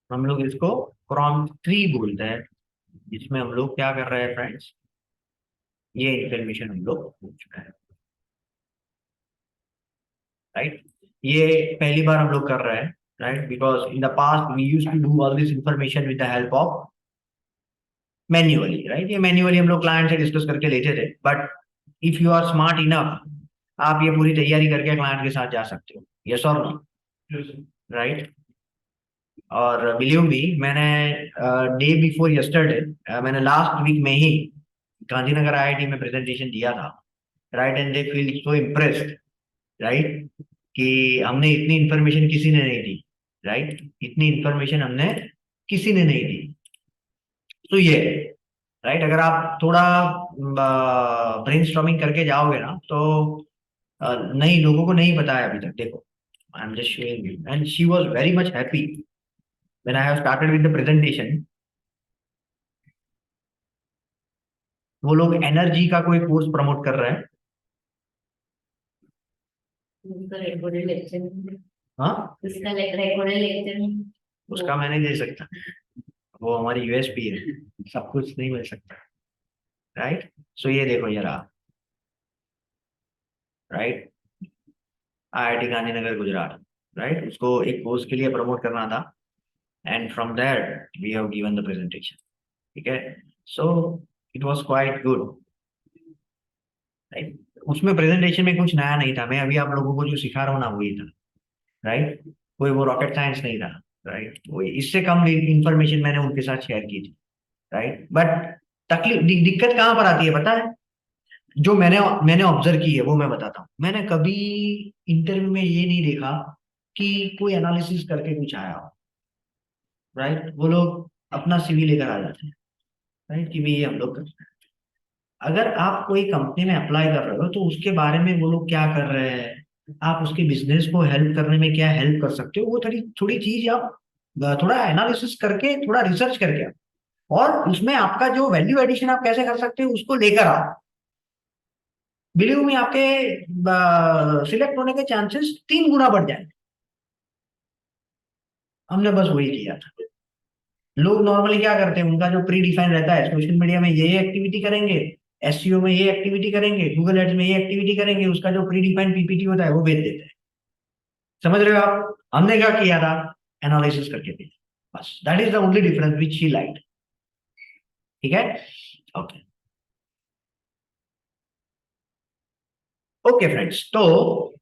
हम लोग इसको प्रॉम्प्ट ट्री बोलते हैं, जिसमें हम लोग क्या कर रहे हैं फ्रेंड्स, ये इंफॉर्मेशन हम लोग पूछ रहे हैं, राइट। ये पहली बार हम लोग कर रहे हैं, right, because in the past we used to do all this information with the help of manually, right. ये मैन्युअली हम लोग क्लाइंट से डिस्कस करके लेते थे, but if you are smart enough, आप ये पूरी तैयारी करके क्लाइंट के साथ जा सकते हो, यस और नो, राइट। और बिलीव मी, मैंने डे बिफोर यस्टरडे, मैंने लास्ट वीक में ही गांधीनगर आईआईटी में प्रेजेंटेशन दिया था, right, and they feel so impressed, right, कि हमने इतनी इंफॉर्मेशन किसी ने नहीं दी, राइट, इतनी इंफॉर्मेशन हमने किसी ने नहीं दी। तो ये, राइट, अगर आप थोड़ा ब्रेनस्टॉर्मिंग करके जाओगे ना, तो नहीं, लोगों को नहीं बताया अभी तक, देखो, आई am just showing you, and she was very much happy when I have started with the presentation. वो लोग एनर्जी का कोई कोर्स प्रमोट कर रहे हैं, उसका recorded lecture हाँ, उसका recorded lecture उसका मैं नहीं दे सकता, वो हमारी यूएसपी है, सब कुछ नहीं मिल सकता, राइट। सो ये देखो ये रहा, right, IIT Gandhinagar Gujarat, right, उसको एक कोर्स के लिए प्रमोट करना था, and from there we have given the presentation, ठीक है। So it was quite good, right. उसमें प्रेजेंटेशन में कुछ नया नहीं था, मैं अभी आप लोगों को जो सिखा रहा हूँ ना वही था, राइट, कोई वो रॉकेट साइंस नहीं था, राइट, वो इससे कम इंफॉर्मेशन मैंने उनके साथ शेयर की थी, राइट। बट दिक्कत कहाँ पर आती है पता है, जो मैंने मैंने ऑब्जर्व की है वो मैं बताता हूँ। मैंने कभी इंटरव्यू में ये नहीं देखा कि कोई एनालिसिस करके कुछ आया हो, राइट, वो लोग अपना सीवी लेकर आ जाते हैं, राइट, कि भाई ये हम लोग कर रहे हैं। अगर आप कोई कंपनी में अप्लाई कर रहे हो तो उसके बारे में वो लोग क्या कर रहे हैं, आप उसके बिजनेस को हेल्प करने में क्या हेल्प कर सकते हो, वो थोड़ी थोड़ी चीज आप थोड़ा एनालिसिस करके, थोड़ा रिसर्च करके आओ, और उसमें आपका जो वैल्यू एडिशन आप कैसे कर सकते हो उसको लेकर आओ। बिलीव मी, आपके सिलेक्ट होने के चांसेस 3 गुना बढ़ जाएंगे। हमने बस वही किया था। लोग नॉर्मली क्या करते हैं, उनका जो प्री डिफाइन रहता है, सोशल मीडिया में ये एक्टिविटी करेंगे, एसईओ में ये एक्टिविटी करेंगे, गूगल एड्स में ये एक्टिविटी करेंगे, उसका जो प्री डिफाइंड पीपीटी होता है वो भेज देते हैं। समझ रहे हो आप, हमने क्या किया था, एनालिसिस करके भेजा, बस that is the only difference which she like, ठीक है। ओके, ओके फ्रेंड्स, तो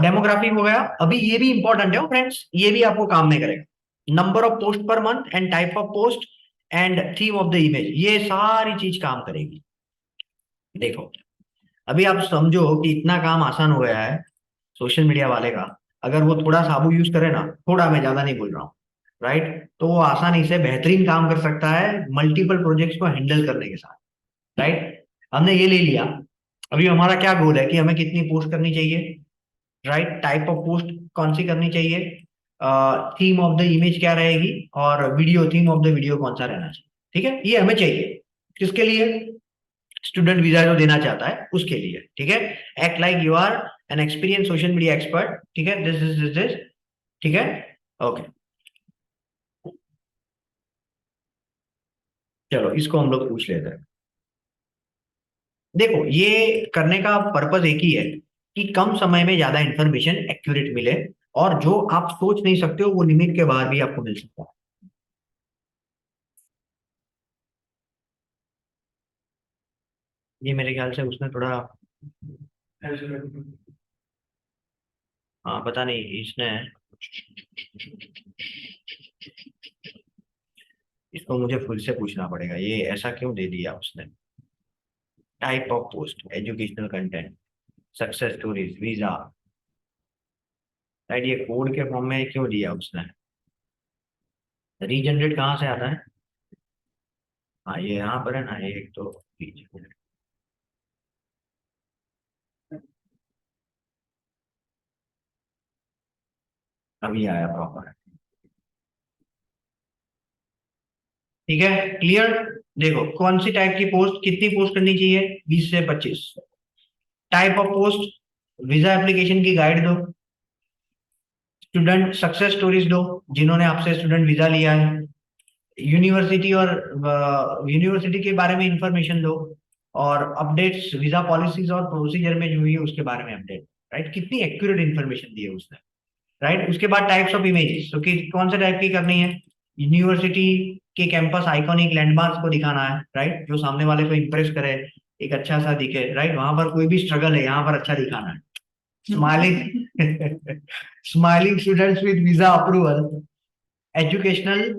डेमोग्राफी हो गया। अभी ये भी इंपॉर्टेंट है फ्रेंड्स, ये भी आपको काम में करेगा। Number of post per month and type of post and theme of the image, ये सारी चीज काम करेगी। देखो, अभी आप समझो कि इतना काम आसान हो गया है सोशल मीडिया वाले का, अगर वो थोड़ा साबु यूज करे ना, थोड़ा, मैं ज्यादा नहीं बोल रहा हूँ, राइट, तो वो आसानी से बेहतरीन काम कर सकता है मल्टीपल प्रोजेक्ट्स को हैंडल करने के साथ, राइट। हमने ये ले लिया, अभी हमारा क्या गोल है कि हमें कितनी पोस्ट करनी चाहिए, राइट, टाइप ऑफ पोस्ट कौन सी करनी चाहिए, थीम ऑफ द इमेज क्या रहेगी, और video, theme of the video कौन सा रहना चाहिए, ठीक है, ये हमें चाहिए। किसके लिए, स्टूडेंट वीजा जो देना चाहता है उसके लिए, ठीक है। Act like you are an experience social media expert, ठीक है, दिस, ठीक है, ओके। चलो इसको हम लोग पूछ लेते हैं। देखो, ये करने का पर्पज एक ही है कि कम समय में ज्यादा इंफॉर्मेशन एक्यूरेट मिले, और जो आप सोच नहीं सकते हो वो लिमिट के बाहर भी आपको मिल सकता है। ये मेरे ख्याल से उसने थोड़ा, हाँ पता नहीं इसने, इसको मुझे खुद से पूछना पड़ेगा ये ऐसा क्यों दे दिया उसने। Type of post, educational content, success stories, visa, right, ये कोड के फॉर्म में क्यों दिया उसने। रीजनरेट कहाँ से आता है, हाँ ये यहाँ पर है ना, ये एक तो अभी आया प्रॉपर, ठीक है, क्लियर। देखो कौन सी टाइप की पोस्ट, कितनी पोस्ट करनी चाहिए, 20 से 25। Type of post, visa application की गाइड दो, स्टूडेंट सक्सेस स्टोरीज दो, जिन्होंने आपसे स्टूडेंट वीजा लिया है, यूनिवर्सिटी और यूनिवर्सिटी के बारे में इंफॉर्मेशन दो, और अपडेट्स वीजा पॉलिसीज और प्रोसीजर में जो हुई है उसके बारे में अपडेट, राइट, कितनी एक्यूरेट इंफॉर्मेशन दी है उसने, राइट। उसके बाद टाइप्स ऑफ इमेजेस, तो कि कौन से टाइप की करनी है, यूनिवर्सिटी के कैंपस आइकॉनिक लैंडमार्क्स को दिखाना है, राइट, जो सामने वाले को इंप्रेस करे, एक अच्छा सा दिखे, राइट, वहां पर कोई भी स्ट्रगल है यहाँ पर अच्छा दिखाना है, smiling smiling students with visa approval, educational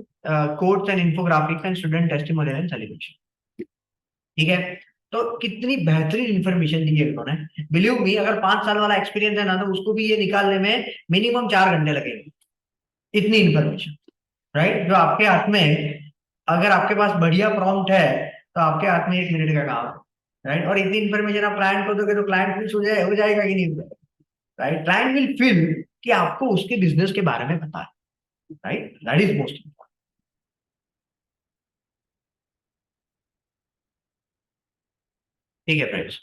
quotes and infographics and student testimonial and celebration, ठीक है। तो कितनी बेहतरीन इंफॉर्मेशन दी है उन्होंने, बिलीव मी, अगर 5 साल वाला एक्सपीरियंस है ना तो उसको भी ये निकालने में मिनिमम 4 घंटे लगेंगे, इतनी इंफॉर्मेशन, राइट, जो आपके हाथ में, अगर आपके पास बढ़िया प्रॉम्प्ट है तो आपके हाथ में 1 मिनट का काम है, राइट। और इतनी इंफॉर्मेशन आप क्लाइंट को दोगे तो क्लाइंट खुश हो जाएगा कि नहीं, राइट, क्लाइंट विल फील कि आपको उसके बिजनेस के बारे में पता है, right, that is most important, ठीक है फ्रेंड्स।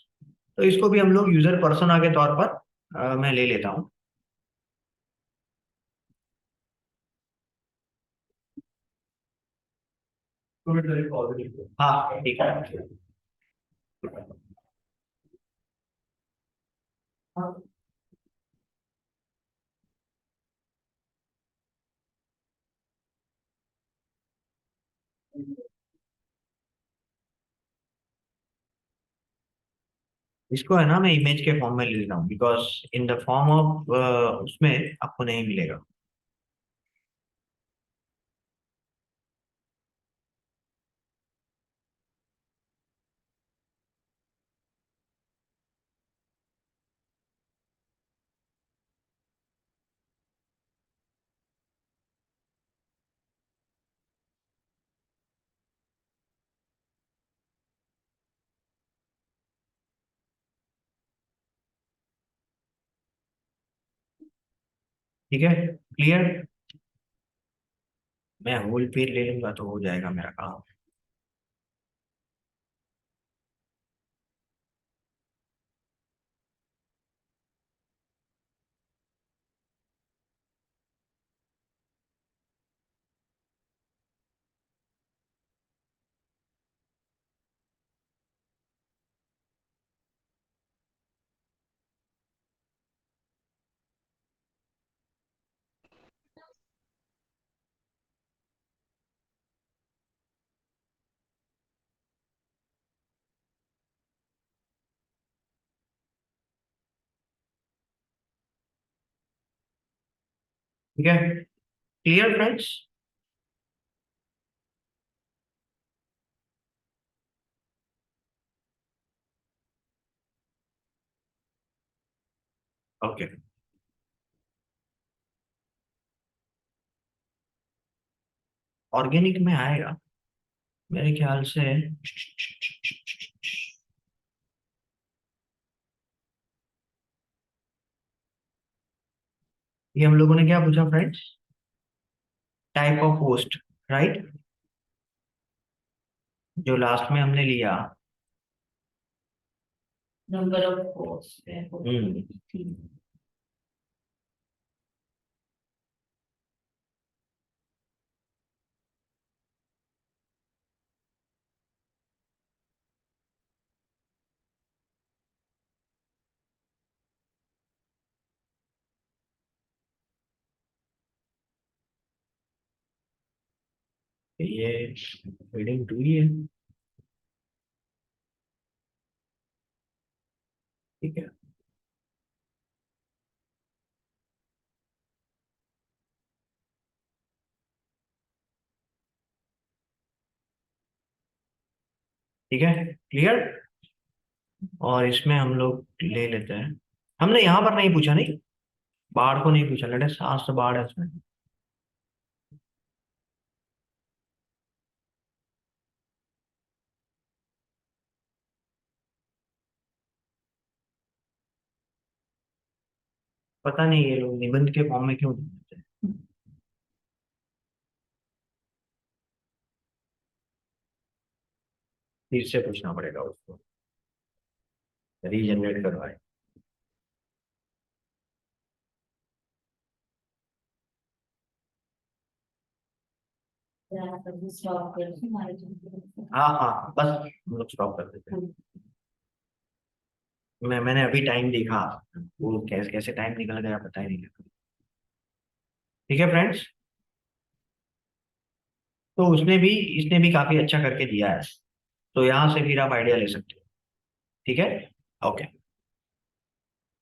तो इसको भी हम लोग यूजर पर्सोना के तौर पर मैं ले लेता हूँ। तो इट्स वेरी पॉजिटिव। हाँ ठीक है। इसको है ना मैं इमेज के फॉर्म में ले लेता हूँ, because in the form of उसमें आपको नहीं मिलेगा। ठीक है, क्लियर। मैं होल पेज ले लूंगा तो हो जाएगा मेरा काम। ठीक है, क्लियर फ्रेंड्स। ओके, ऑर्गेनिक में आएगा मेरे ख्याल से। ये हम लोगों ने क्या पूछा friends? Type of post, right? जो लास्ट में हमने लिया। Number of post. हम्म। ये रीडिंग टू ही है। ठीक है, ठीक है, क्लियर। और इसमें हम लोग ले लेते हैं। हमने यहाँ पर नहीं पूछा, नहीं बाढ़ को नहीं पूछा, लेटे सांस तो बाढ़ है इसमें। पता नहीं ये लोग निबंध के फॉर्म में क्यों देते हैं। फिर से पूछना पड़ेगा उसको, रीजनरेट करवाए। स्टॉप कर हमारे जो- हाँ हाँ, बस हम लोग स्टॉप कर देते हैं। मैंने अभी टाइम देखा, वो कैसे कैसे टाइम निकल गया पता ही नहीं लगा। ठीक है फ्रेंड्स, तो उसने भी इसने भी काफी अच्छा करके दिया है, तो यहाँ से फिर आप आइडिया ले सकते हो। ठीक है, ओके।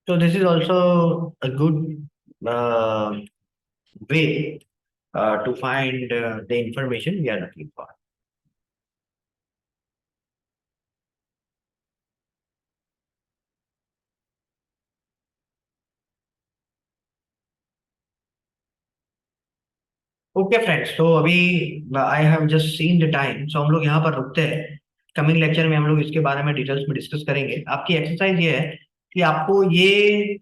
तो this is also a good way to find the information we are looking for. Okay friends, तो अभी I have just seen the time, so हम लोग यहाँ पर रुकते हैं। कमिंग लेक्चर में हम लोग इसके बारे में डिटेल्स में डिस्कस करेंगे। आपकी एक्सरसाइज ये है कि आपको ये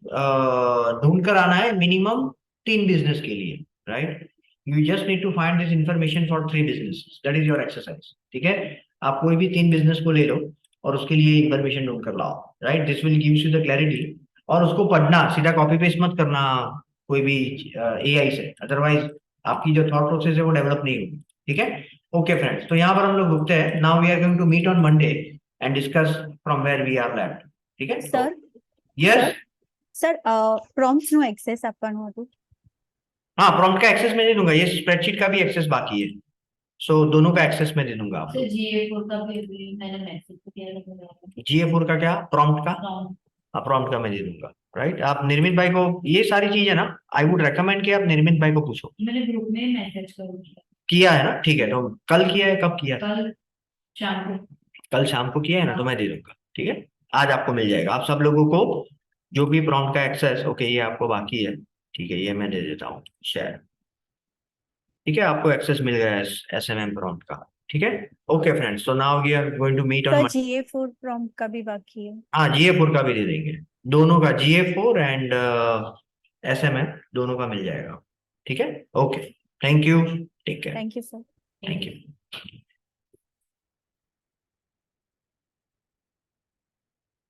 ढूंढ कर आना है मिनिमम 3 बिजनेस के लिए, right? You just need to find this information for 3 business, that is your exercise. ठीक है, आप कोई भी 3 बिजनेस को ले लो और उसके लिए इंफॉर्मेशन ढूंढ कर लाओ, right? This will gives you the clarity और उसको पढ़ना, सीधा कॉपी पेस्ट मत करना कोई भी एआई से, अदरवाइज आपकी जो थॉट प्रोसेस है वो डेवलप नहीं होगी। ठीक है, ओके फ्रेंड्स, तो यहाँ पर हम लोग रुकते हैं। Now we are going to meet on Monday and discuss from where we are left. ठीक है સર यस। સર પ્રોમ્પ્ટ્સ નું એક્સેસ આપવાનું હતું। हाँ, प्रॉम्प्ट का एक्सेस मैं दे दूंगा, ये स्प्रेडशीट का भी एक्सेस बाकी है, सो दोनों का एक्सेस मैं दे दूंगा आपको। सर GA4 का भी मैंने मैसेज किया था। GA4 का क्या, प्रॉम्प्ट का? Prompt। हाँ, प्रॉम्प्ट का मैं दे दूंगा। राइट, आप निर्मित भाई को ये सारी चीजें ना, आई वुड रेकमेंड कि आप निर्मित भाई को पूछो। मैंने ग्रुप में मैसेज कर दिया किया है ना, ठीक है, तो कल किया है, कब किया? कल शाम को। कल शाम को किया है ना, तो मैं दे दूंगा। ठीक है, आज आपको मिल जाएगा, आप सब लोगों को जो भी प्रॉम्प्ट का एक्सेस, ओके ये आपको बाकी है, ठीक है, ये मैं दे देता हूँ शेयर। ठीक है, आपको एक्सेस मिल गया है SMM प्रॉम्प्ट का। ठीक है, okay friends, so now we are going to meet on. Sir GA4 prompt का भी बाकी है। हाँ, GA4 का भी दे देंगे, दोनों का, GA4 एंड SMM दोनों का मिल जाएगा। ठीक है, okay, thank you, take care, thank you sir. Thank you.